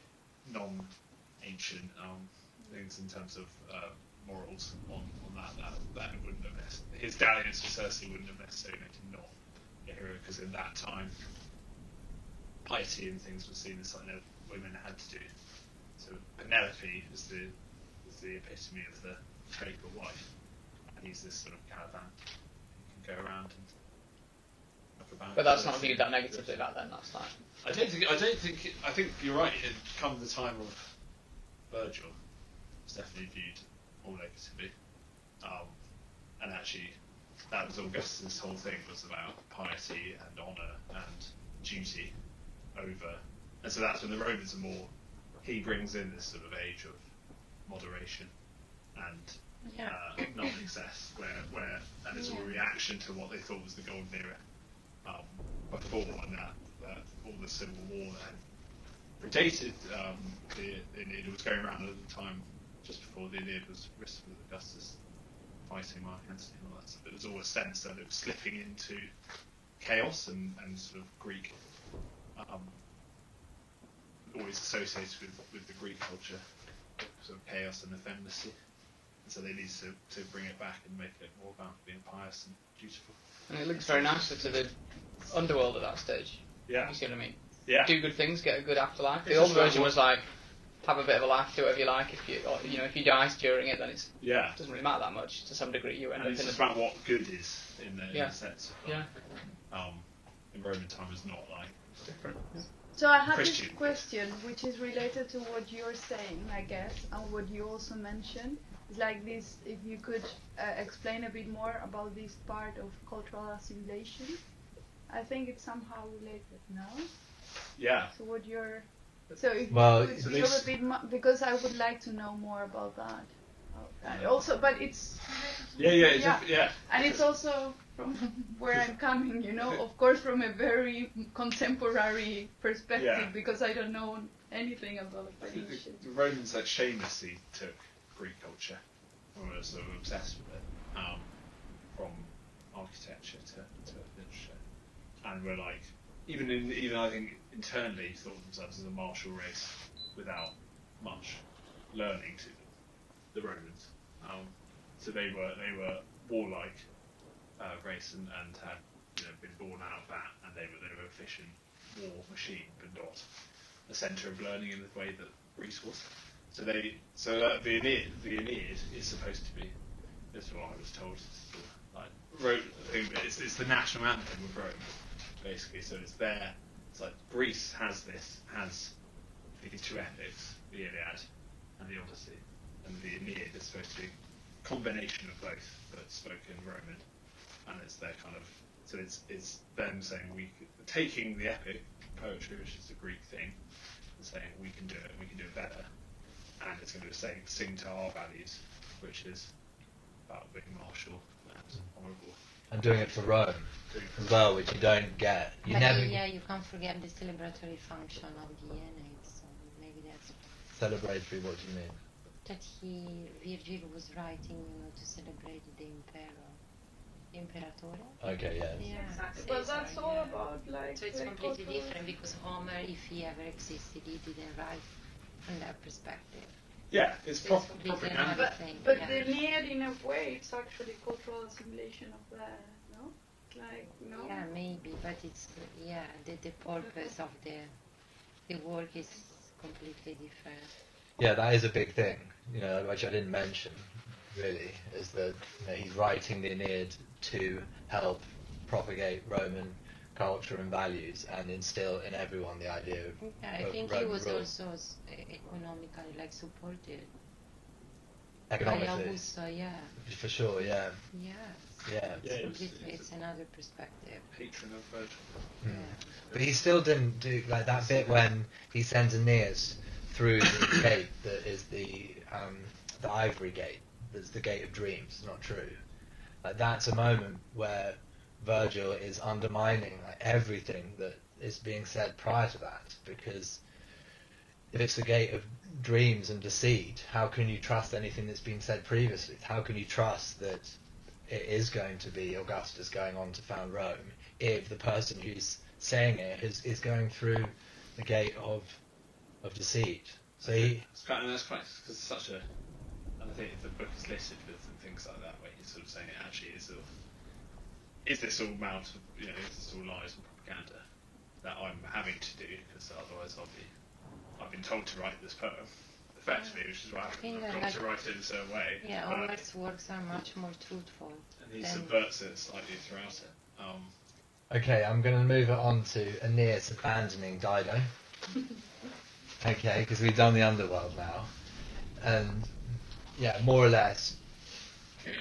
non-ancient things in terms of morals on that wouldn't have his dalliance with Circe wouldn't have necessarily made him not a hero, because in that time piety and things were seen as something that women had to do. So Penelope is the epitome of the faithful wife, and he's this sort of caravan who can go around and look about. But that's not viewed that negatively back then. That's like. I think you're right. It come the time of Virgil, it's definitely viewed more negatively, and actually that was Augustus' whole thing, was about piety and honour and duty over, and so that's when the Romans are more. He brings in this sort of age of moderation and non-excess, where and it's all a reaction to what they thought was the golden era before, and that all the civil war that predated the Aeneid was going around at the time just before the Iliad was written with Augustus fighting Mark Antony and all that stuff. It was all a sense that it was slipping into chaos and sort of Greek, always associated with the Greek culture, sort of chaos and effeminacy. And so they need to bring it back and make it more about being pious and dutiful. And it looks very nicely to the underworld at that stage. Yeah. You see what I mean? Yeah. Do good things, get a good afterlife. It's The old just about version was like, have a bit of a life, do whatever you like. If you die during it, then it doesn't really matter that much. To some degree, you end And up it's in just about what good is in the sense of Yeah. in Roman time is not like different. Yeah. So I have Christian. this question, which is related to what you're saying, I guess, and what you also mentioned. It's like this, if you could explain a bit more about this part of cultural assimilation. I think it's somehow related, no? Yeah. So what you're... So if Well, you at could least- a bit because I would like to know more about that. And also, but it's... Yeah. And it's also from where I'm coming, of course from a very contemporary perspective, Yeah. because I don't know anything about ancient. The Romans like shamelessly took Greek culture and were sort of obsessed with it, from architecture to literature, and were like even I think internally thought of themselves as a martial race without much learning to them. The Romans, so they were warlike race and had been born out of that, and they were an efficient war machine, but not a centre of learning in the way that Greece was. So the Aeneid is supposed to be. That's what I was told. It's the national anthem of Rome, basically. So it's there. It's like Greece has these two epics, the Iliad and the Odyssey, and the Aeneid is supposed to be a combination of both, but spoken Roman. And it's their kind of, so it's them saying taking the epic poetry, which is a Greek thing, and saying we can do it better, and it's going to sing to our values, which is about being martial and honourable. And doing it for Rome as well, which you don't get. You can't forget the celebratory function of the Aeneid, so maybe that's Celebratory, what do you mean? that Virgil was writing, to celebrate the Imperatore. Okay, yeah. Yeah, Exactly. But that's all about like. So it's the completely cultural- different, because Homer, if he ever existed, he didn't write from that perspective. Yeah, it's So it's completely propaganda. another But thing. but yeah. the Aeneid, in a way, it's actually cultural assimilation of that, no? Like, no? Yeah, maybe, but it's the purpose of the work is completely different. Yeah, that is a big thing, which I didn't mention, really, is that he's writing the Aeneid to help propagate Roman culture and values and instill in everyone the idea of Yeah, I of think he Roman was rule. also economically like supported by Economically, Augusto. Yeah, for sure, yeah. yes. Yeah. Yeah, It's another perspective. Patron of Virgil. Mm. Yeah. But he still didn't do like that bit when he sends Aeneas through the gate that is the ivory gate. That's the gate of dreams. Not true. Like that's a moment where Virgil is undermining like everything that is being said prior to that, because if it's the gate of dreams and deceit, how can you trust anything that's been said previously? How can you trust that it is going to be Augustus going on to found Rome if the person who's saying it is going through the gate of deceit? So That's quite because it's such a. And I think if the book is listed with things like that, where he's sort of saying it actually is sort of. Is this all is this all lies and propaganda that I'm having to do, because otherwise I've been told to write this poem effectively, which is why I've got to write it in a certain way. Yeah, Homer's works are much more truthful. And he subverts it slightly throughout it. okay, I'm going to move it on to Aeneas abandoning Dido. Okay, because we've done the underworld now, and yeah, more or less,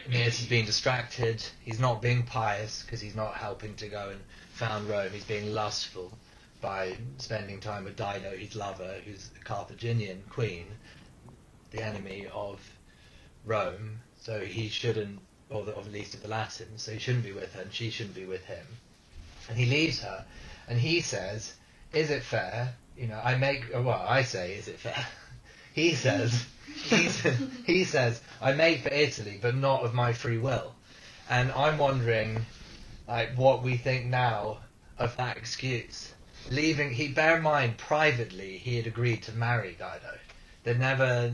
Aeneas is being distracted. He's not being pious because he's not helping to go and found Rome. He's being lustful by spending time with Dido, his lover, who's the Carthaginian queen, the enemy of Rome. So he shouldn't, or at least of the Latins. So he shouldn't be with her, and she shouldn't be with him. And he leaves her, and he says, "Is it fair? I say, is it fair?" He says, he says, "I make for Italy, but not of my free will." And I'm wondering, like, what we think now of that excuse. Bear in mind, privately, he had agreed to marry Dido. They'd never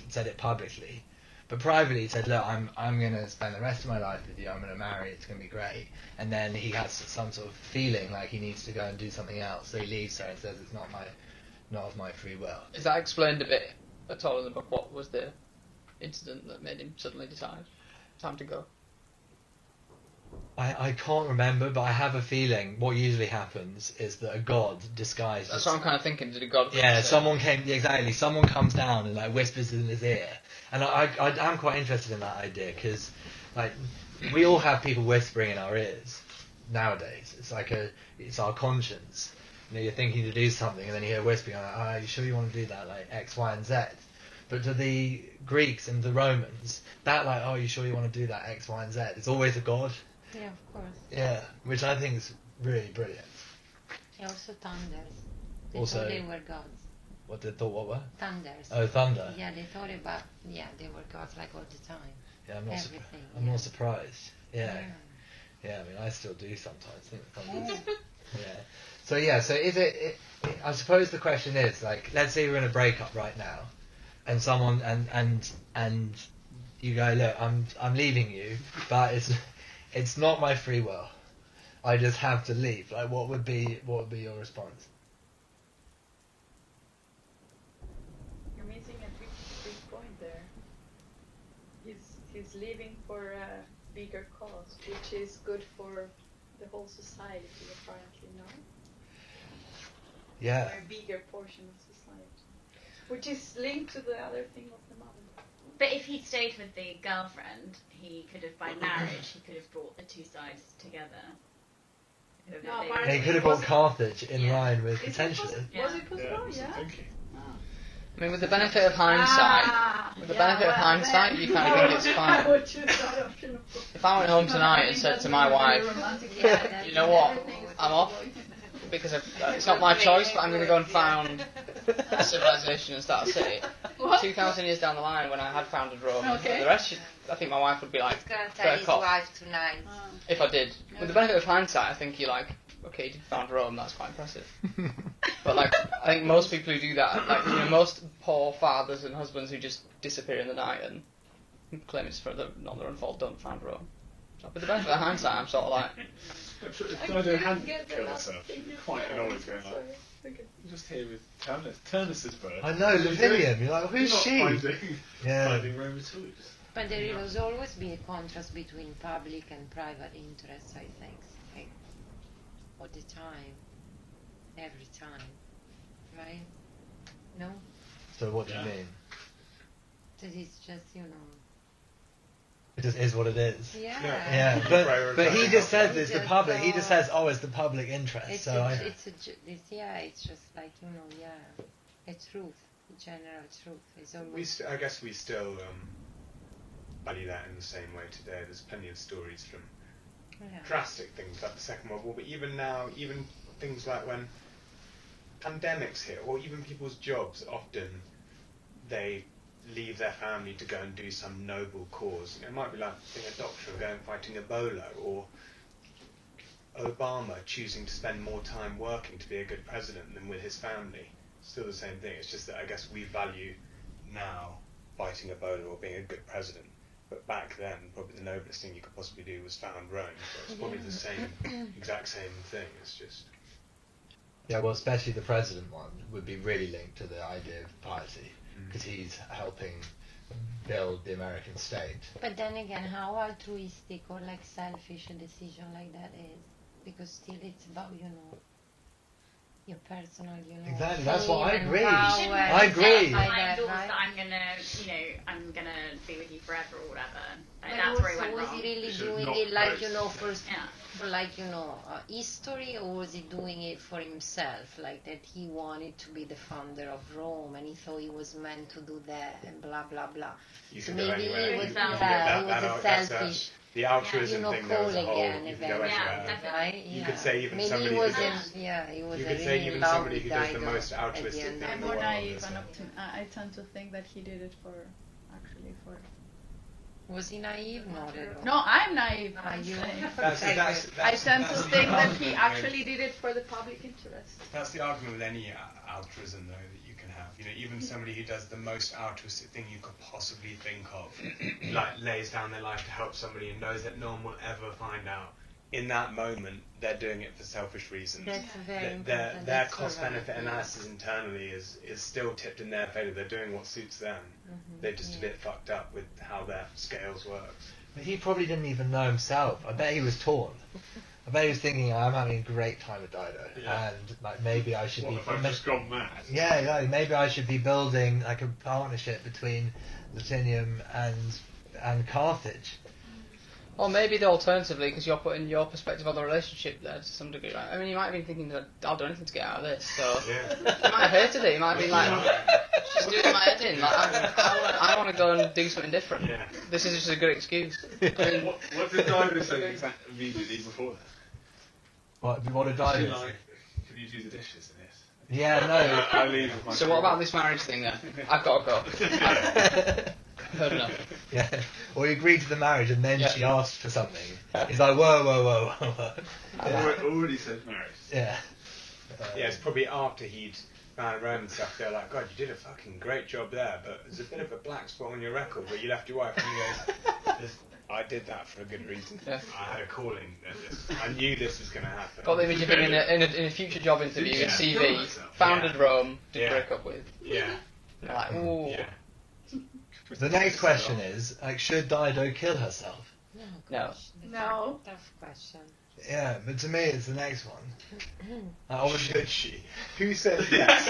said it publicly. But privately he said, "Look, I'm going to spend the rest of my life with you, I'm going to marry, it's going to be great." And then he has some sort of feeling like he needs to go and do something else, so he leaves her and says, "It's not of my free will." Is that explained a bit at all in the book? What was the incident that made him suddenly decide time to go? I can't remember, but I have a feeling what usually happens is that a god disguised That's as... what I'm kind of thinking. Did a god? Yeah, someone comes down and like whispers in his ear, and I'm quite interested in that idea, because like we all have people whispering in our ears nowadays. It's our conscience. You're thinking to do something, and then you hear whispering, like, "Are you sure you want to do that? Like X, Y, and Z." But to the Greeks and the Romans, that like, "Oh, you sure you want to do that X, Y, and Z?" It's always a god. Yeah, of course. Yeah, which I think is really brilliant. Yeah, also thunders. They Also- thought they were gods. What they thought? What were? Thunders. Oh, thunder. Yeah, they thought about. Yeah, they were gods like all the time. Yeah, Everything. I'm not surprised. Yeah. Yeah, I mean, I still do sometimes think thunder's... Yeah. So is it, I suppose the question is, like, let's say we're in a breakup right now, and someone and you go, "Look, I'm leaving you, but it's not my free will. I just have to leave." Like, what would be your response? You're missing a big point there. He's leaving for a bigger cause, which is good for the whole society, apparently, no? Yeah. Or a bigger portion of society, which is linked to the other thing of the mother. But if he stayed with the girlfriend, he could have, by marriage, he could have brought the two sides together. No, They- apparently- He could have brought Carthage in Yeah. line with Is it potentially. possible? Was it Yeah, possible? what's Yeah. the thinking? I mean, with the benefit of hindsight, you kind of think it's fine. I would choose that option, of course. If I went home tonight and said to my wife, "You know what? I'm off because it's not my choice, but I'm going to go and found a civilization and start a city." 2,000 years down the line, when I had founded Rome, Okay. the rest, I think my wife would be like, He's gonna "Fair tell his cop." wife tonight. If I did. With the benefit of hindsight, I think you're like, "Okay, you did found Rome, that's quite impressive." But like, I think most people who do that, like, most poor fathers and husbands who just disappear in the night and claim it's not their own fault, don't found Rome. So with the benefit of hindsight, I'm sort of like, If Dido hadn't killed herself, quite annoyed, going like, "I'm just here with Turnus's bird." I know, Lavinium. You're like, "Who's she?" Finding Rome at all. But there will always be a contrast between public and private interests, I think. Like, all the time, every time, right? No? So what do you Yeah. mean? That it's just, It just is what it is. yeah. Yeah, Prioritize but he just says It's it's the just, public. He just says, oh, it's the public interest. It's So it's just like, a truth, a general truth. It's always I guess we still value that in the same way today. There's plenty of stories from drastic things like the Second World War, but even now, even things like when pandemics hit, or even people's jobs, often they leave their family to go and do some noble cause. It might be like being a doctor and going fighting Ebola, or Obama choosing to spend more time working to be a good president than with his family. Still the same thing. It's just that I guess we value now fighting Ebola or being a good president. But back then, probably the noblest thing you could possibly do was found Rome. So it's probably the same, exact same thing. It's just... yeah, well, especially the president one would be really linked to the idea of piety, because he's helping build the American state. But then again, how altruistic or like selfish a decision like that is, because still it's about your personal, Exactly, that's what I fame and agree. power I and agree. stuff My like that, thoughts right? that I'm gonna be with you forever or whatever. Like, But that's where he also, went was wrong. he really Should doing not it like praise. for like history, or was he doing it for himself, like that he wanted to be the founder of Rome and he thought he was meant to do that and blah blah blah. You So can go maybe anywhere. he was, You can go- he was that's a selfish, the altruism call thing there as a whole. again You can go eventually, anywhere. definitely. right? You could say even maybe somebody he who was does- he was you could really say in even love somebody with who does the Dido most at the altruistic end thing of I'm in the more world naive is, and I tend to think that he did it for. Was he naive? Not at all. No, I'm naive. Are you? That's I tend to that's the think that argument he with- actually did it for the public interest. That's the argument with any altruism, though, that you can have. Even somebody who does the most altruistic thing you could possibly think of, like lays down their life to help somebody and knows that no one will ever find out. In that moment, they're doing it for selfish reasons. That's very important. Their That's cost-benefit correct, analysis internally is still tipped in their favour. They're doing what suits them. They're just a bit fucked up with how their scales work. But he probably didn't even know himself. I bet he was torn. I bet he was thinking, I'm having a great time with Dido, Yeah. and like maybe I should What be. if I've just gone mad? Yeah, maybe I should be building like a partnership between Latinium and Carthage. Or maybe the alternatively, because you're putting your perspective on the relationship there to some degree, right? I mean, you might have been thinking that I'll do anything to get out of this, so Yeah. you might have hated it. You might have been like, just doing my head in. Like, I want to go and do something different. Yeah. This is just a good excuse. I mean, What did Dido say immediately before that? What did Dido She's say? like, can you do the dishes in this? Yeah, no. I leave with my so what about this marriage thing then? I've got to go. Heard enough. Yeah. Or he agreed to the marriage and then Yeah. she asked for something. He's like, whoa. Already said marriage. Yeah. Yeah, it's probably after he'd found Rome and stuff, they're like, God, you did a fucking great job there, but there's a bit of a black spot on your record where you left your wife. And he goes, I did that for a good reason. Yeah. I had a calling. I knew this was going to happen. Got the image of him in a future job interview in Yeah. CV, founded Yeah. Rome, did Yeah. break up with. Yeah. You're like, ooh. Yeah. The next question is, like, should Dido kill herself? No. No. gosh, that's No. a tough question. Yeah, but to me it's the next one. Obviously, Should she? Who said yes?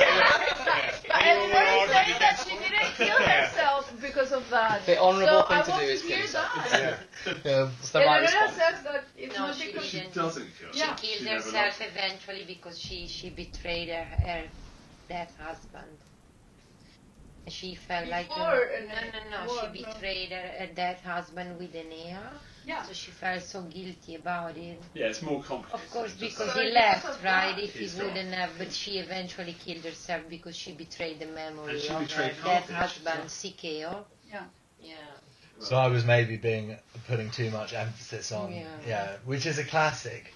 But everybody saying that she didn't kill herself because of that. The honourable so thing I to want do is hear kill yourself. that. Yeah. it's the right Elena response. says that it's No, not she because She didn't. doesn't kill She Yeah. killed She never herself loved eventually because she betrayed her dead husband. She felt like Before no. war, She no. betrayed her dead husband with Aeneas. Yeah. So she felt so guilty about it. Yeah, it's more complicated. Of course, It's just because So he it's left, because of right? that. If he He's gone. wouldn't have, but she eventually killed herself because she betrayed the memory And she of her betrayed dead Carthage, husband, so- Sicheo. Yeah. Yeah. so I was maybe putting too much emphasis on, Yeah. which is a classic.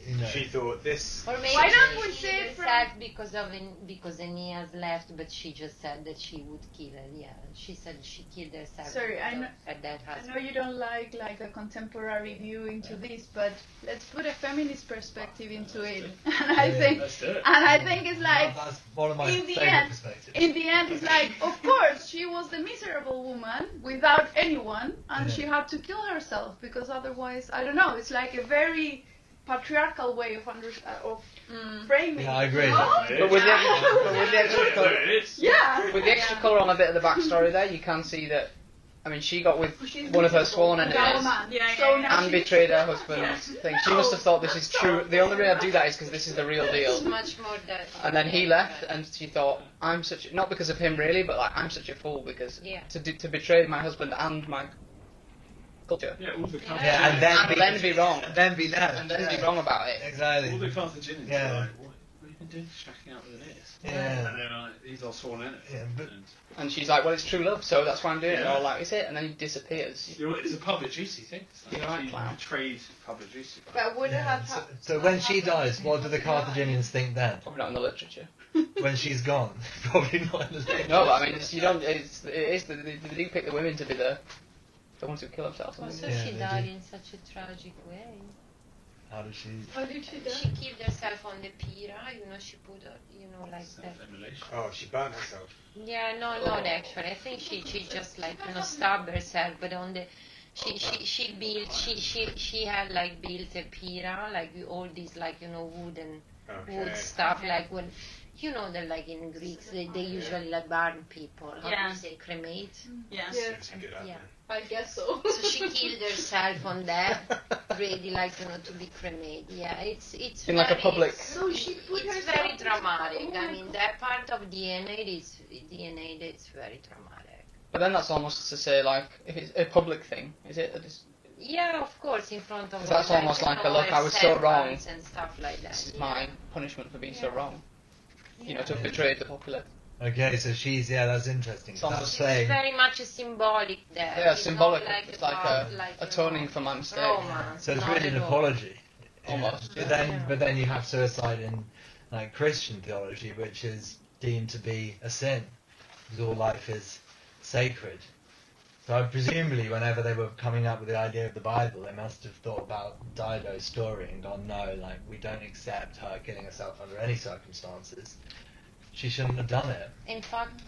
You know. She thought this. Or maybe Why don't we she say killed from- herself because Aeneas left, but she just said that she would kill her. Yeah, she said she killed herself. Sorry, I because know- of her dead I husband. know you don't like a contemporary view into this, but let's put a feminist perspective into it. And I Yeah, think, let's do it. and I think it's like, That's one of my in the favourite end- perspectives. in the end, it's like, of course, she was the miserable woman without anyone, and Yeah. she had to kill herself because otherwise, I don't know. It's like a very patriarchal way of framing. Yeah, I agree. But with the extra colour, Yeah. with the extra colour on a bit of the backstory there, you can see that. I mean, she got with one of her sworn enemies and betrayed her husband's thing. She must have thought this is true. The only way I do that is because this is the real deal. It's much more that. And then he left, and she thought, I'm such, not because of him really, but like, I'm such a fool because to betray my husband and my culture. Yeah, all the Yeah, and then be wrong. Then be left. And then be wrong about it. Exactly. all the Carthaginians Yeah. were like, what have you been doing shacking out with Aeneas? Yeah. And they're like, he's our sworn enemy. Yeah, but- And she's like, well, it's true love, so that's why I'm doing it. And Yeah. they're all like, is it? And then he disappears. It's a public duty thing. It's like You're right, she clown. betrayed public duty. But would it have So when she dies, what do the Carthaginians think then? Probably not in the literature. When she's gone? Probably not in the literature. No, but I mean, you don't. It is they do pick the women to be the ones who kill themselves. don't Also, they? Yeah, she they died do. in such a tragic way. How does she? How did she die? She killed herself on the pira, she put, like that. Self-immolation. Oh, she burnt herself. Yeah, not actually. I think she just like, stabbed herself, but on the, she had like built a pira, like with all these like, wood Okay. stuff, like when, that like in Greeks, they usually like burn people. How do Yeah. you say, cremate? Yeah. Yeah. She's a good at Yeah. that. I guess so. So she killed herself on that, ready like, to be cremated. Yeah, it's In like a very- public. So she put It's herself. very dramatic. Oh I my mean, that part of the Aeneid is very dramatic. But then that's almost to say like, if it's a public thing, is it? That it's, Yeah, of course, in front of That's all, almost like a, all look, her I was so wrong. servants and stuff like that. this is yeah. my punishment for being so Yeah. wrong. To have Yeah. betrayed the popular. Okay, so she's that's interesting. It's almost- That's It's saying very much a symbolic there. Yeah, It's symbolic. not like It's like about, like, atoning for my mistake. romance, so. It's not really an at all. apology. Almost, But yeah. then you have suicide in like Christian theology, which is deemed to be a sin, because all life is sacred. So presumably, whenever they were coming up with the idea of the Bible, they must have thought about Dido's story and gone, no, like we don't accept her killing herself under any circumstances. She shouldn't have done it. In fact,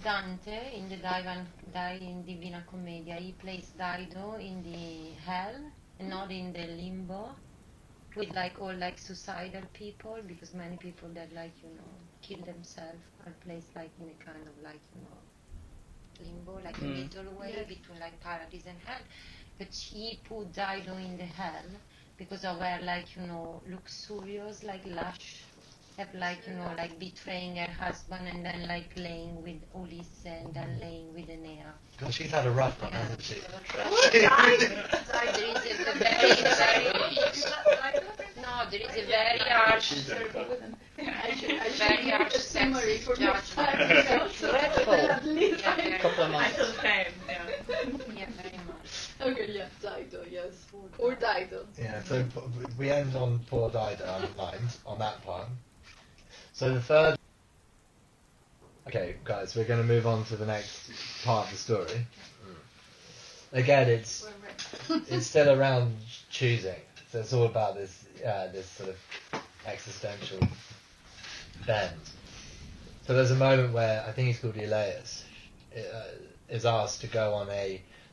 Dante in the Divina Commedia, he plays Dido in the hell and not in the limbo, with like all like suicidal people, because many people that like kill themselves are placed like in a kind of like limbo, like a middle way between like paradise and hell. But he put Dido in the hell because of her like luxurious, like lush, have like like betraying her husband and then like laying with Ulysses and then laying with Aeneas. God, she's had a rough one, hasn't she? There is a very harsh, very harsh summary for sexist next judgment. time. At least Yeah, I- very Couple of I months. feel the same. Yeah. Yeah, very much. Okay, yeah, Dido, yes. Or Dido. Yeah, so we end on poor Dido lines on that part. So the third. Okay, guys, we're going to move on to the next part of the story. Again, it's still around choosing. So it's all about this this sort of existential bend. So there's a moment where I think he's called Iliad is asked to go on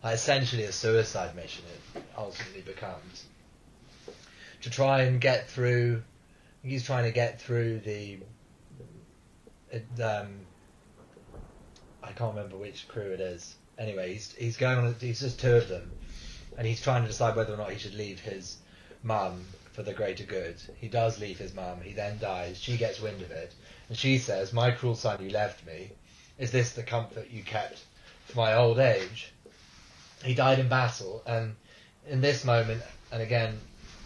essentially a suicide mission. It ultimately becomes to try and get through. He's trying to get through I can't remember which crew it is. Anyway, he's going on. He's just two of them, and he's trying to decide whether or not he should leave his mum for the greater good. He does leave his mum. He then dies. She gets wind of it, and she says, "My cruel son, you left me. Is this the comfort you kept for my old age?" He died in battle, and in this moment, and again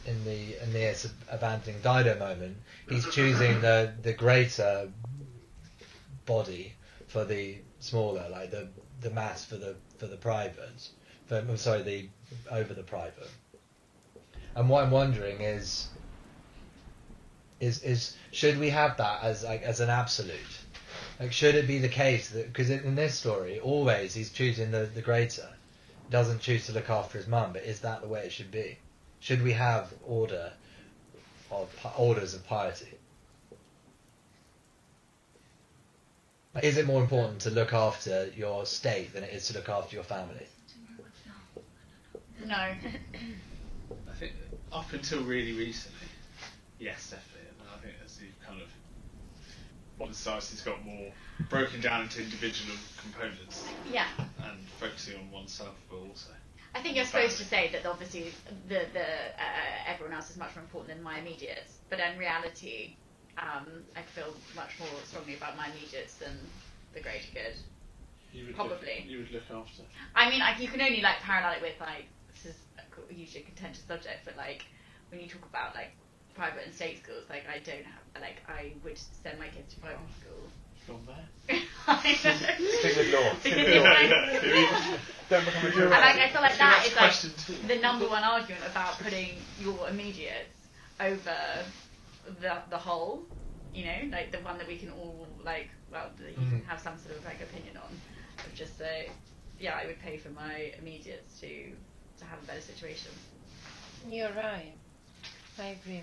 in the Aeneas abandoning Dido moment, he's choosing the greater body for the smaller, like the mass for the private. Over the private. And what I'm wondering is should we have that as an absolute? Like, should it be the case that, because in this story always he's choosing the greater, doesn't choose to look after his mum, but is that the way it should be? Should we have orders of piety? Is it more important to look after your state than it is to look after your family? No. I think up until really recently, yes, definitely. And I think as the kind of modern society's got more broken down into individual components Yeah. and focusing on oneself, but also. I think you're supposed to say that obviously the everyone else is much more important than my immediates, but in reality, I feel much more strongly about my immediates than the greater good. Probably. You would look after. I mean, you can only like parallel it with like, this is usually a contentious subject, but like when you talk about like private and state schools, like I don't have, like I would send my kids to private school. Gone there. Stick with law. Don't become a And juror. like, I feel like that is like Question two. the number one argument about putting your immediates over the whole, you know, like the one that we can all like, well, that you can have some sort of like opinion on, of just say, yeah, I would pay for my immediates to have a better situation. You're right. I agree.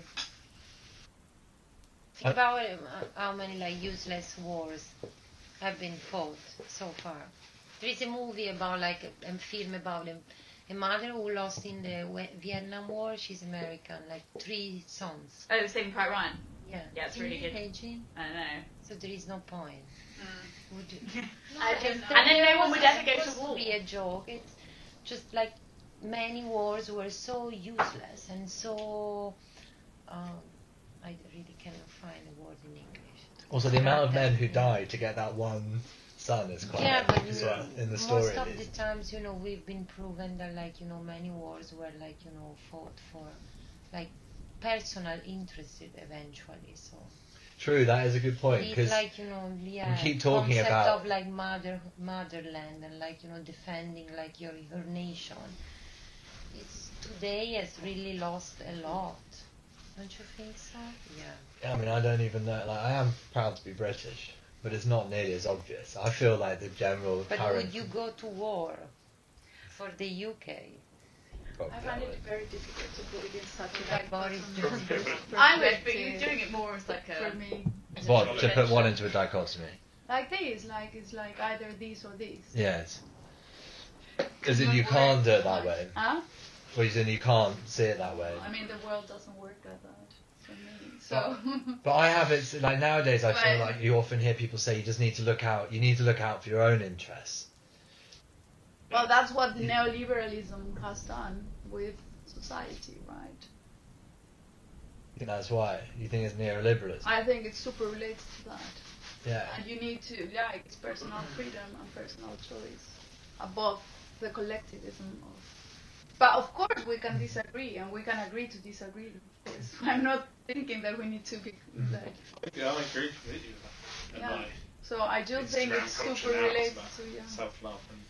Think about how many like useless wars have been fought so far. There is a movie about like a film about a mother who lost in the Vietnam War. She's American, like 3 sons. Oh, Saving Private Ryan. Yeah. Yeah, it's really good. Imagine. I don't know. So there is no point. Would you? And then no one would ever go to Supposed war. be a joke. It's just like many wars were so useless and so. I really cannot find a word in English. Also, the amount of men who died to get that one son is quite Yeah, but epic as well in the story. most at of the least. times, you know, we've been proven that, like, you know, many wars were, like, you know, fought for, like, personal interest eventually. So True, that is a good point, it's because like, you know, yeah, keep talking concept about- of like motherland and like, you know, defending like your nation. It's today has really lost a lot. Don't you think so? Yeah. I mean, I don't even know. Like, I am proud to be British, but it's not nearly as obvious. I feel like the general But current. would you go to war for the UK? Probably I find I it would. very difficult to put it in such a Like Boris Johnson. I would, but you're doing it more as like a. for me. as a What, to convention. put one into a dichotomy? Like this, like it's like either this or this. Yes. As in, you can't do it that way. Huh? Or as in, you can't see it that way. I mean, the world doesn't work like that for me. So. But I have it, like nowadays I feel But- like you often hear people say you just need to look out, you need to look out for your own interests. Well, that's what neoliberalism has done with society, right? I think that's why. You think it's neoliberalism. I think it's super related to that. Yeah. And you need to, like, it's personal freedom and personal choice above the collectivism of. But of course, we can disagree, and we can agree to disagree. Of course, I'm not thinking that we need to be like. Yeah, I agree completely with that. And Yeah. like, So I do think Instagram it's culture super now is related about to self-love and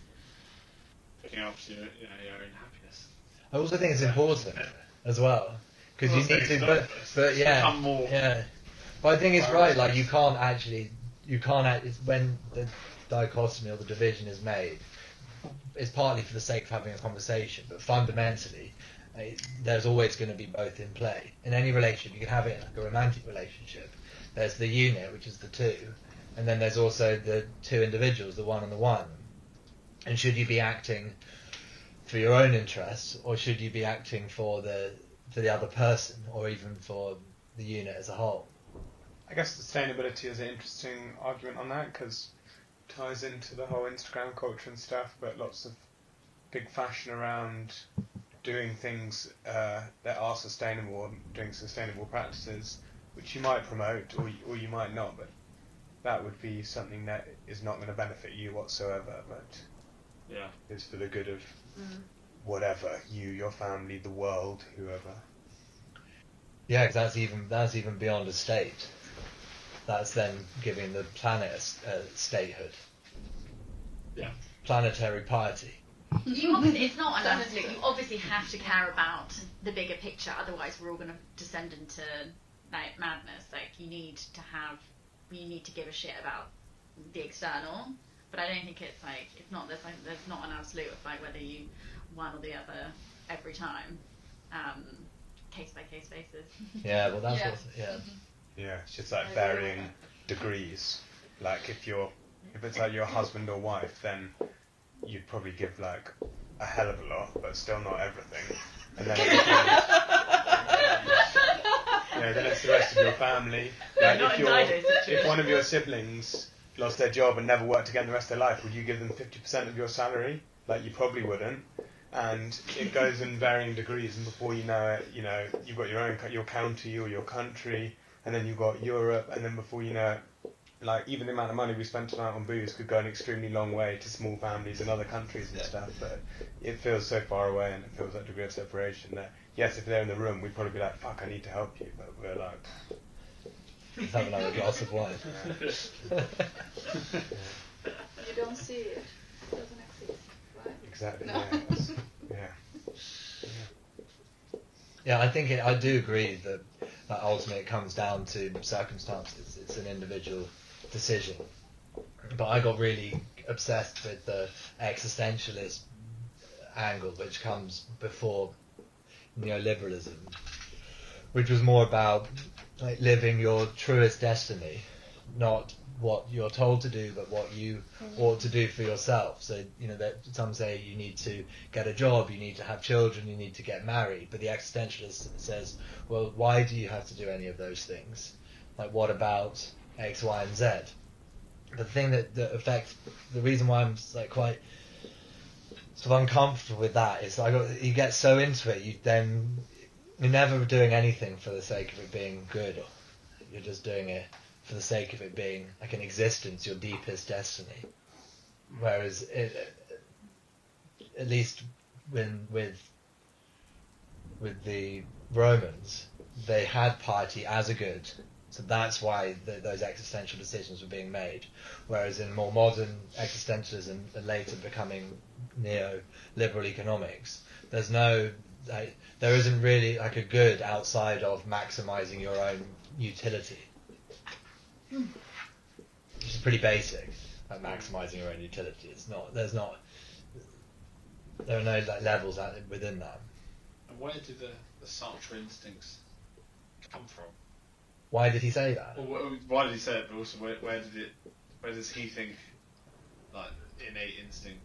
looking after your own happiness. I also think it's important as well. Because Well, you need it's to, not- but it's yeah, become more yeah. But I think it's right. Like you can't actually, it's when the dichotomy or the division is made, it's partly for the sake of having a conversation, but fundamentally, there's always going to be both in play. In any relationship, you can have it in like a romantic relationship. There's the unit, which is the two, and then there's also the two individuals, the one and the one. And should you be acting for your own interests, or should you be acting for the other person, or even for the unit as a whole? I guess sustainability is an interesting argument on that because it ties into the whole Instagram culture and stuff, but lots of big fashion around doing things that are sustainable, or doing sustainable practices, which you might promote or you might not, but that would be something that is not going to benefit you whatsoever, but Yeah. is for the good of whatever, you, your family, the world, whoever. Yeah, because that's even beyond a state. That's then giving the planet a statehood. Yeah. Planetary piety. You obviously, it's not an absolute. You obviously have to care about the bigger picture, otherwise we're all going to descend into like madness. Like you need to give a shit about the external, but I don't think it's like there's not an absolute of like whether you one or the other every time, case by case basis. Yeah, well that's Yeah. what. Yeah, it's just like varying degrees. Like if it's like your husband or wife, then you'd probably give like a hell of a lot, but still not everything. And then if your family. Like Not if, in Dido's if situation. one of your siblings lost their job and never worked again the rest of their life, would you give them 50% of your salary? Like you probably wouldn't. And it goes in varying degrees, and before you know it, you've got your own your county or your country, and then you've got Europe, and then before you know it, like even the amount of money we spent tonight on booze could go an extremely long way to small families in other countries and stuff. But it feels so far away, and it feels that degree of separation that yes, if they're in the room, we'd probably be like, "Fuck, I need to help you," but we're like, Let's have another glass of wine. You don't see it. It doesn't exist, right? exactly, No. yeah. Yeah, I think I do agree that ultimately it comes down to circumstances. It's an individual decision. But I got really obsessed with the existentialist angle, which comes before neoliberalism, which was more about like living your truest destiny, not what you're told to do, but what you ought to do for yourself. So, that some say you need to get a job, you need to have children, you need to get married. But the existentialist says, well, why do you have to do any of those things? Like, what about X, Y, and Z? The thing that affects, the reason why I'm like quite sort of uncomfortable with that is you get so into it, you're never doing anything for the sake of it being good. You're just doing it for the sake of it being like an existence, your deepest destiny. Whereas at least with the Romans, they had piety as a good, so that's why those existential decisions were being made. Whereas in more modern existentialism and later becoming neoliberal economics, there isn't really like a good outside of maximizing your own utility. Which is pretty basic, like maximizing your own utility. There are no like levels within that. And where did the Sartre instincts come from? Why did he say that? Well, why did he say it? But also, where does he think like innate instinct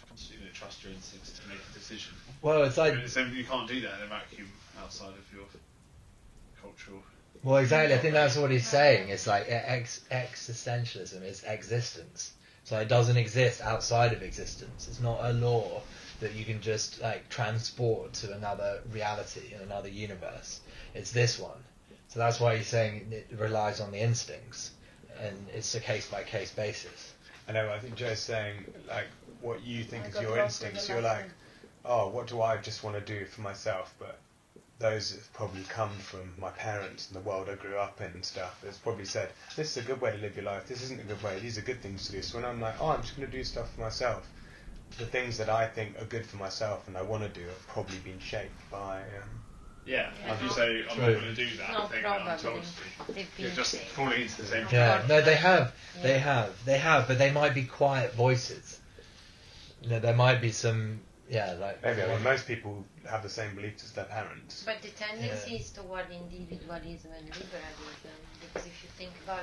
comes to? Trust your instincts to make a decision. Well, it's like You can't do that in a vacuum outside of your cultural. Well, exactly. I think that's what he's saying. It's like existentialism is existence. So it doesn't exist outside of existence. It's not a law that you can just like transport to another reality in another universe. It's this one. So that's why he's saying it relies on the instincts, and it's a case by case basis. I know. I think Joe's saying like what you think is got your lost in instincts. the You're last like, oh, what do I just want to do for myself? But those have probably come from my parents and the world I grew up in and stuff. It's probably said, this is a good way to live your life, this isn't a good way, these are good things to do. So when I'm like, oh, I'm just going to do stuff for myself, the things that I think are good for myself and I want to do have probably been shaped by... Yeah, Yeah. if you say, I'm not going to do that No, thing that I'm told probably. to do, They've you're been just shaped. falling into the same Yeah, trap. no, they have, Yeah. they have, but they might be quiet voices. There might be some, Maybe, I mean, most people have the same beliefs as their parents. But the tendency is toward individualism and liberalism, because if you think about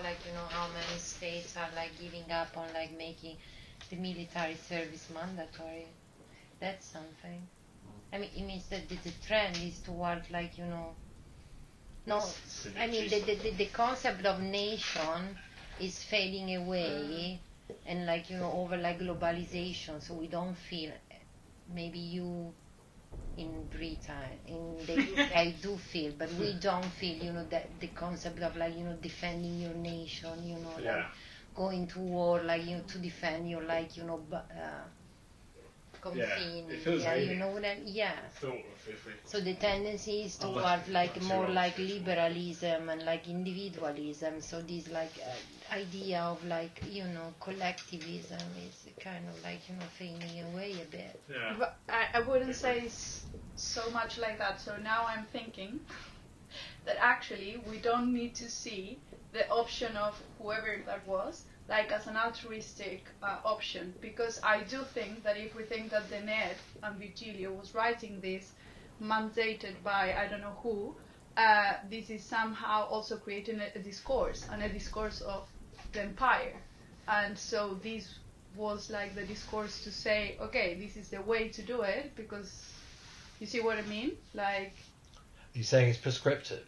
how many states are giving up on making the military service mandatory, that's something. I mean, it means that the trend is toward no, I mean the concept of nation is fading away, and over globalization, so we don't feel. Maybe you in Britain, in the UK, I do feel, but we don't feel, that the concept of defending your nation, going to war, to defend your confine. it feels You know what I mean? Yeah. Thought if we, So the tendency is toward more liberalism and individualism. So this idea of collectivism is kind of fading away a bit. yeah. But I wouldn't say so much like that. So now I'm thinking that actually we don't need to see the option of whoever that was as an altruistic option, because I do think that if we think that the Aeneid and Virgil was writing this mandated by I don't know who, this is somehow also creating a discourse, and a discourse of the empire. And so this was the discourse to say, okay, this is the way to do it, because you see what I mean? You're saying it's prescriptive?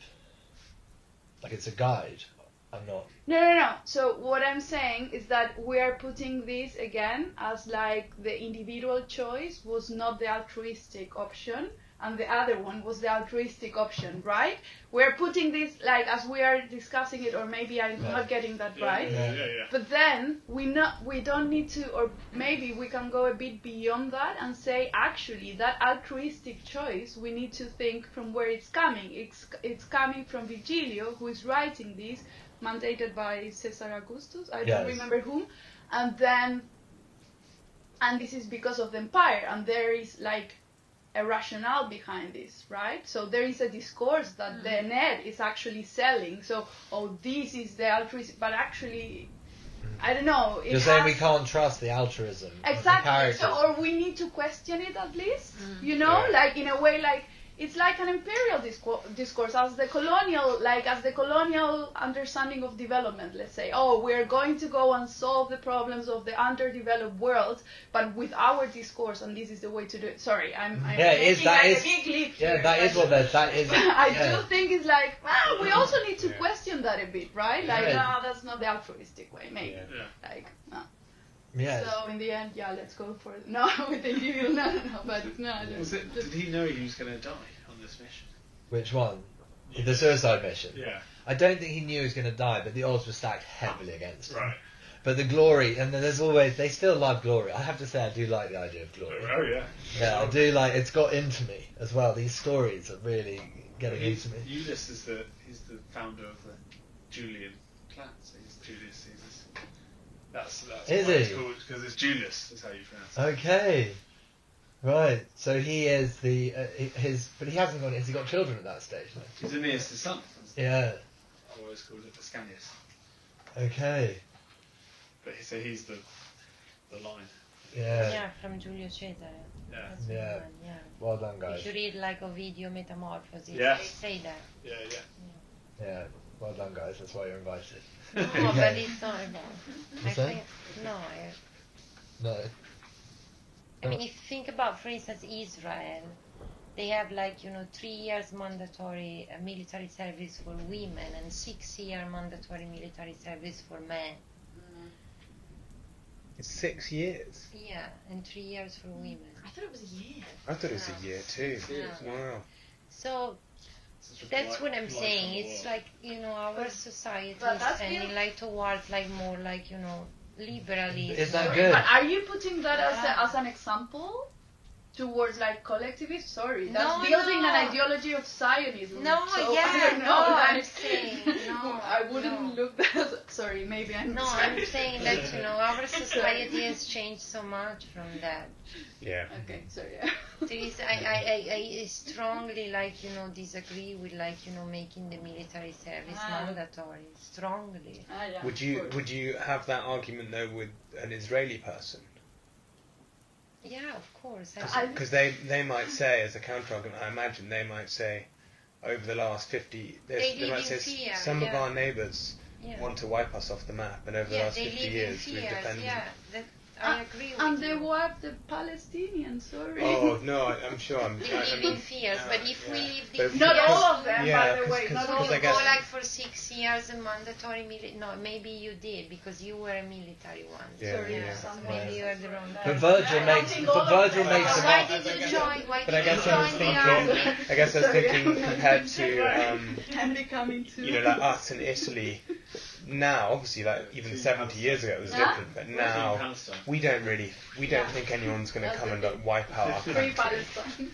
Like it's a guide. I'm not. No. So what I'm saying is that we are putting this again as like the individual choice was not the altruistic option, and the other one was the altruistic option, right? We're putting this like as we are discussing it, or maybe I'm not getting that right. Yeah. But then we don't need to, or maybe we can go a bit beyond that and say actually that altruistic choice we need to think from where it's coming. It's coming from Virgilio, who is writing this, mandated by Caesar Augustus. I don't remember whom, and this is because of the empire, and there is like a rationale behind this, right? So there is a discourse that the Aeneid is actually selling. So, this is the altruism, but actually, I don't know. You're saying we can't trust the altruism. Exactly. Of the So, or we need to question it at least. You know, like in a way, like it's like an imperial discourse as the colonial understanding of development. Let's say, we're going to go and solve the problems of the underdeveloped world, but with our discourse, and this is the way to do it. Sorry, I'm that making is a big leap here, that is what that is. I do think it's like, we also need to question that a bit, right? Like, no, that's not the altruistic way, maybe. Like, no. Yes. So in the end, let's go for it. No, we think he will. No, but no. Did he know he was going to die on this mission? Which one? The suicide mission. Yeah. I don't think he knew he was going to die, but the odds were stacked heavily against him. Right. But the glory, and then there's always, they still love glory. I have to say, I do like the idea of glory. Oh yeah. Yeah, I do like. It's got into me as well. These stories are really getting into me. Ulysses is he's the founder of the Julian clan. So he's Julius Caesar. That's is why he? It's called, because it's Julius. Is how you pronounce it. Okay. Right. So he is the but he hasn't got. Has he got children at that stage? No? He's Aeneas' son. Yeah. I always called it Ascanius. Okay. But he's the line. Yeah. Yeah, from Julius Caesar. Yeah. That's the Yeah. one, yeah. Well done, guys. If you read like Ovidio Metamorphosis, Yes. they say that. Yeah. Yeah. Well done, guys. That's why you're invited. No, but it's not about. I What's that? think no. No. I mean, if you think about, for instance, Israel, they have 3 years mandatory military service for women and 6 year mandatory military service for men. It's 6 years. Yeah, and 3 years for women. I thought it was a year. I thought it was a year too. Yeah. Wow. So that's what I'm saying. It's like, our society But is that's tending towards more liberalism. Is that good? But are you putting that as an example towards collectivism? Sorry, that's building an ideology of Zionism. No, so, yeah, I don't know, no, like, I'm saying, no. I wouldn't look that. Sorry, maybe I'm. No, I'm saying that our society has changed so much from that. Yeah. Okay, sorry. There is, I strongly disagree with making the military service mandatory. Strongly. Yeah, Would you have that argument though with an Israeli person? Yeah, of course. Because they might say, as a counter argument, I imagine they might say, over the last 50, they might say some of our neighbours want to wipe us off the map, and over the last 50 years we've defended. Yeah, I agree with and you. they wiped the Palestinians, sorry. Oh no, I'm sure. They live in fears, but if we live in fears, not all of them, yeah, by the way. Not all you of go them. for 6 years a mandatory military. No, maybe you did because you were a military one. Yeah, Sorry, yeah. Maybe you had the wrong. But Virgil makes. Why did you join? Why But I did you guess I was join the thinking. army? I guess I was thinking compared to I'm becoming too. us in Italy. Now, obviously, even 70 years ago it was different, but now we don't think anyone's going to come and wipe out our Free country. Palestine.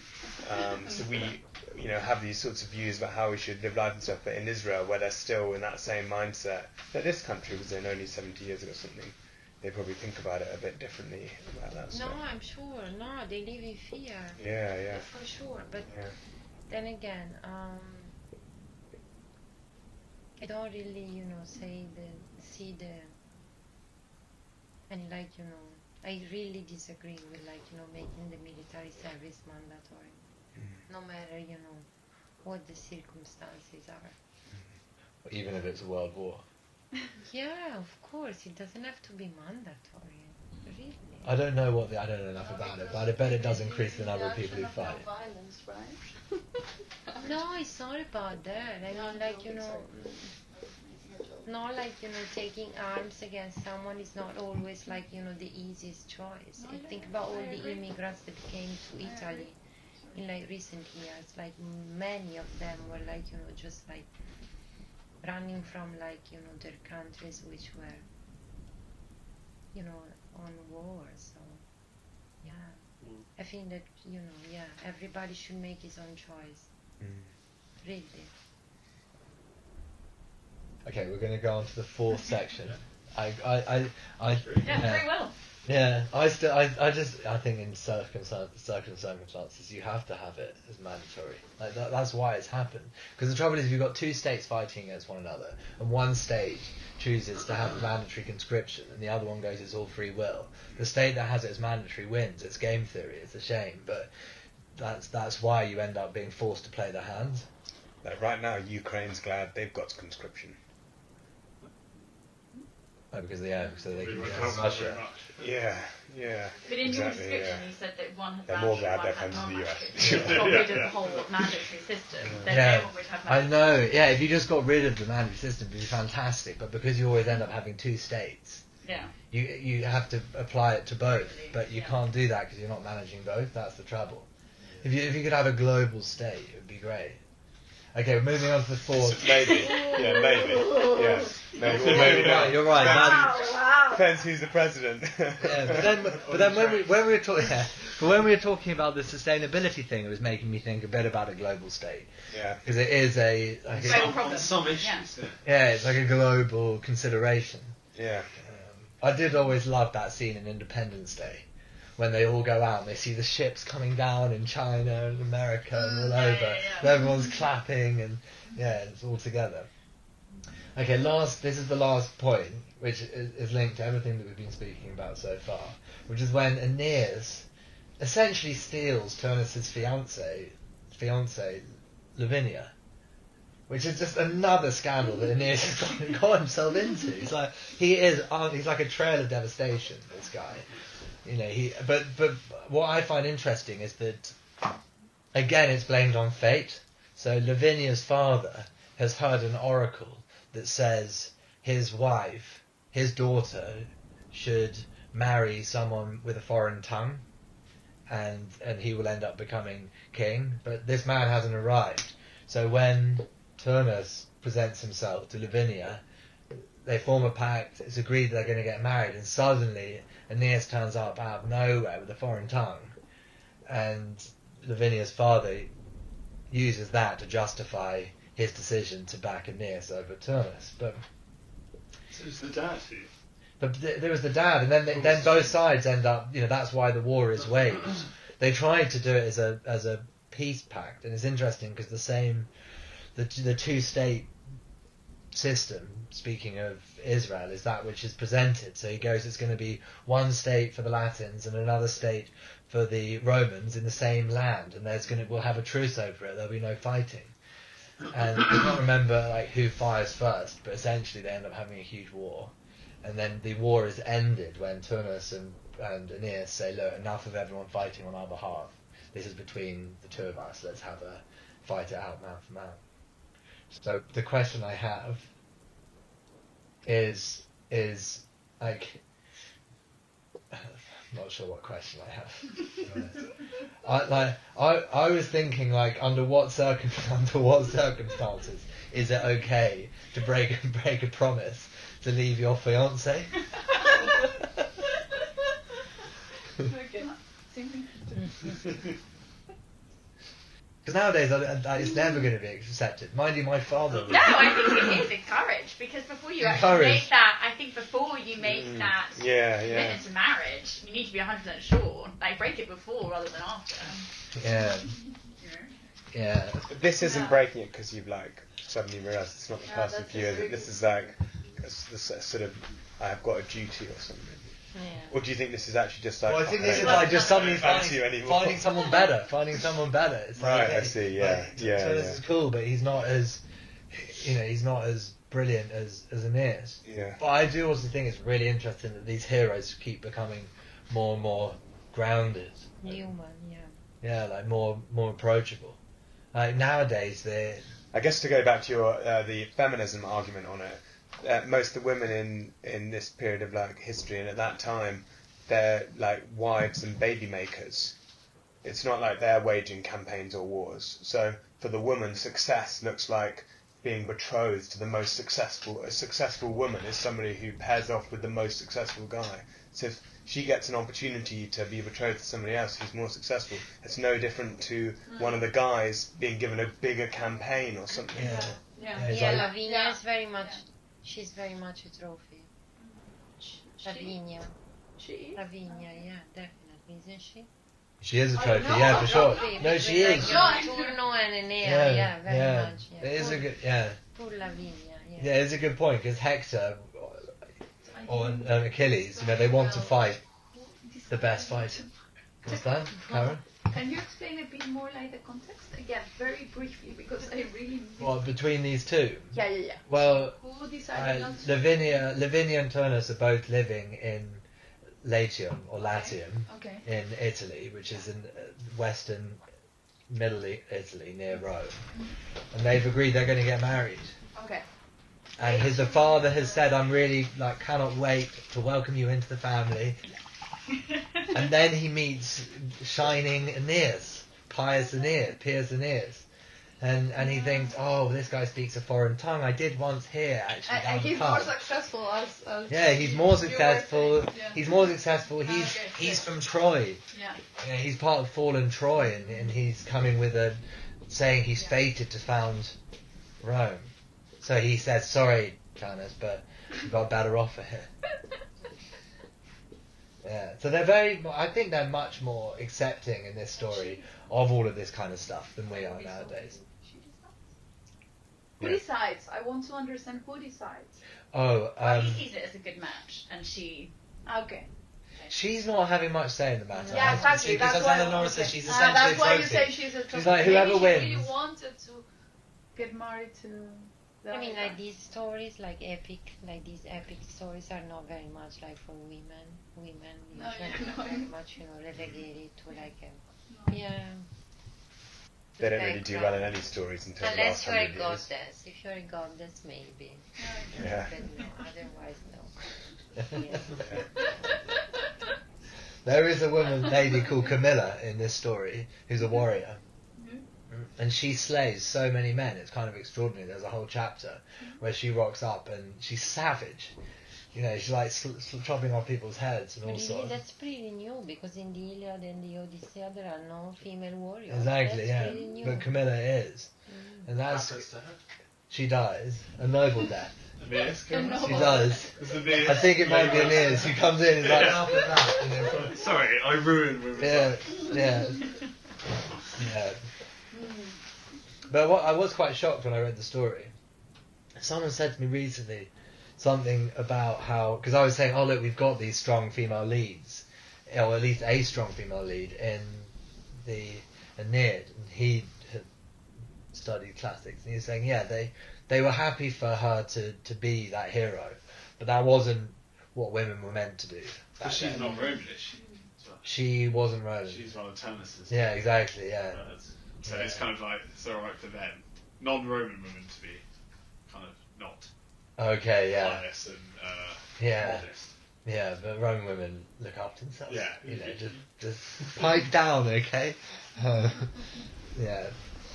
So we, have these sorts of views about how we should live life and stuff. But in Israel, where they're still in that same mindset that this country was in only 70 years ago or something, they probably think about it a bit differently about that stuff. No, I'm sure. No, they live in fear. Yeah. For sure. But Yeah. then again, I don't really, I really disagree with making the military service mandatory. No matter, what the circumstances are. Even if it's a world war. Yeah, of course, it doesn't have to be mandatory. Really. I don't know enough about it, but I bet it does increase the number of people who fight. Violence, right? No, it's not about that. I mean, not like, taking arms against someone is not always like, the easiest choice. No, Think about all the immigrants that came to Italy in like recent years. Like many of them were like, just like running from like, their countries which were, on war. So, yeah. I think that, everybody should make his own choice. Really. Okay, we're going to go on to the fourth section. I Very well. Yeah, I think in certain circumstances you have to have it as mandatory. Like that's why it's happened. Because the trouble is, you've got two states fighting against one another, and one state chooses to have mandatory conscription, and the other one goes it's all free will. The state that has it as mandatory wins. It's game theory. It's a shame, but that's why you end up being forced to play the hand. Like right now, Ukraine's glad they've got conscription. Oh, because they can get Very Russia. much. Yeah, yeah. But in your exactly, description, yeah. you said that one had They're more mandatory, glad one they're had friends of the non-mandatory. US. So you got rid of the whole mandatory system. Then Yeah, everyone would have I mandatory. know. Yeah, if you just got rid of the mandatory system, it'd be fantastic. But because you always end up having two states, Yeah. you have to apply it to both. But you Yeah. can't do that because you're not managing both. That's the trouble. If you could have a global state, it would be great. Okay, we're moving on to the fourth. Maybe. Yeah, maybe. Yeah. Maybe. You're right. Wow. Depends who's the president. Yeah, but then when we were talking about the sustainability thing, it was making me think a bit about a global state, Yeah. because it is Global problem. Some issues. yeah, it's like a global consideration. Yeah. I did always love that scene in Independence Day, when they all go out and they see the ships coming down in China and America and all over. yeah. And everyone's clapping and it's all together. Okay, this is the last point, which is linked to everything that we've been speaking about so far, which is when Aeneas essentially steals Turnus's fiancée, Lavinia, which is just another scandal that Aeneas has got himself into. He's like a trail of devastation, this guy. But what I find interesting is that, again, it's blamed on fate. So Lavinia's father has heard an oracle that says his daughter, should marry someone with a foreign tongue, and he will end up becoming king. But this man hasn't arrived. So when Turnus presents himself to Lavinia, they form a pact. It's agreed they're going to get married, and suddenly Aeneas turns up out of nowhere with a foreign tongue, and Lavinia's father uses that to justify his decision to back Aeneas over Turnus. But So it's the dad who. But there was the dad, and then both sides end up. That's why the war is waged. They tried to do it as a peace pact, and it's interesting because the two-state system, speaking of Israel, is that which is presented. So he goes, it's going to be one state for the Latins and another state for the Romans in the same land, and we'll have a truce over it. There'll be no fighting. And I can't remember who fires first, but essentially they end up having a huge war. And then the war is ended when Turnus and Aeneas say, look, enough of everyone fighting on our behalf. This is between the two of us. Let's have a fight it out man for man. So the question I have is like, I'm not sure what question I have. I was thinking, under what circumstances is it okay to break a promise to leave your fiance? Okay. Because nowadays it's never going to be accepted. Mind you, my father was... No, I think it is encouraged, because before you actually make that, commitment to marriage, you need to be 100% sure. Break it before rather than after. Yeah. Yeah. But this isn't breaking it because you've suddenly realised it's not the person for you. This is a sort of, I have got a duty or something. Yeah. Or do you think this is actually just Well, I think this is just suddenly finding someone better. It's right, I see. Yeah, so this is cool, but he's not as, he's not as brilliant as Aeneas. Yeah. But I do also think it's really interesting that these heroes keep becoming more and more grounded. Human, yeah. Yeah, more approachable. Nowadays they're... I guess to go back to your the feminism argument on it, most of the women in this period of like history and at that time, they're like wives and baby makers. It's not like they're waging campaigns or wars. So for the woman, success looks like being betrothed to the most successful. A successful woman is somebody who pairs off with the most successful guy. So if she gets an opportunity to be betrothed to somebody else who's more successful, it's no different to one of the guys being given a bigger campaign or something. Yeah, Lavinia is very much. She's very much a trophy. Lavinia. She is? Lavinia, yeah, definitely, isn't she? She is a trophy, yeah, for sure. No, she is. Turno and Aeneas, very much. Yeah. It is a good, Poor Lavinia, Yeah, it's a good point because Hector or Achilles, they want to fight the best fighter. What's that, Karen? Can you explain a bit more like the context again, very briefly, because I really. Well, between these two. Yeah. Well, who decided not to? Lavinia and Turnus are both living in Latium or Latium in Italy, which is in western middle Italy near Rome, and they've agreed they're going to get married. Okay. And the father has said, "I'm really cannot wait to welcome you into the family." And then he meets shining Aeneas, pious Aeneas, and he thinks, "Oh, this guy speaks a foreign tongue. I did once hear actually." And he's more successful as yeah, he's more successful. Yeah. He's more successful. He's Okay. from Troy. Yeah. He's part of fallen Troy, and he's coming with saying he's fated to found Rome. So he says, "Sorry, Turnus, but you've got a better offer here." Yeah, so I think they're much more accepting in this story of all of this kind of stuff than we are nowadays. Who decides? I want to understand who decides. Oh, he sees it as a good match, and she. Okay. She's not having much say in the matter. Yeah, exactly. Because why, Eleanor says she's essentially that's why you trophy. say she's a trophy. She's like, whoever Maybe wins. She really wanted to get married to. I mean, like these stories, like these epic stories are not very much like for women. Women usually very much, relegated to like They don't really do well in any stories until the unless last you're a 100 years. goddess. If you're a goddess, maybe. Yeah. But no, otherwise, no. Yeah. There is a lady called Camilla in this story who's a warrior. And she slays so many men. It's kind of extraordinary. There's a whole chapter where she rocks up and she's savage. She's like chopping off people's heads and all Really, sorts. that's pretty new because in the Iliad and the Odyssey there are no female warriors. Exactly, That's pretty new. But Camilla is. And that's... She dies. A noble death. Aeneas She does. I think it might be Aeneas who comes in and is like, after that. Sorry, I ruined women's Yeah. But I was quite shocked when I read the story. Someone said to me recently something about how, because I was saying, oh look, we've got these strong female leads, or at least a strong female lead in the Aeneid, and he had studied classics, and he was saying, yeah, they were happy for her to be that hero, but that wasn't what women were meant to do. But she's not Roman, is she? She wasn't Roman. She's one of Turnus's. Yeah, exactly, yeah. So it's kind of like, it's alright for them, non-Roman women, to be kind of not Okay, yeah. pious and modest. Yeah, but Roman women look after themselves. Yeah. Just pipe down, okay? Yeah.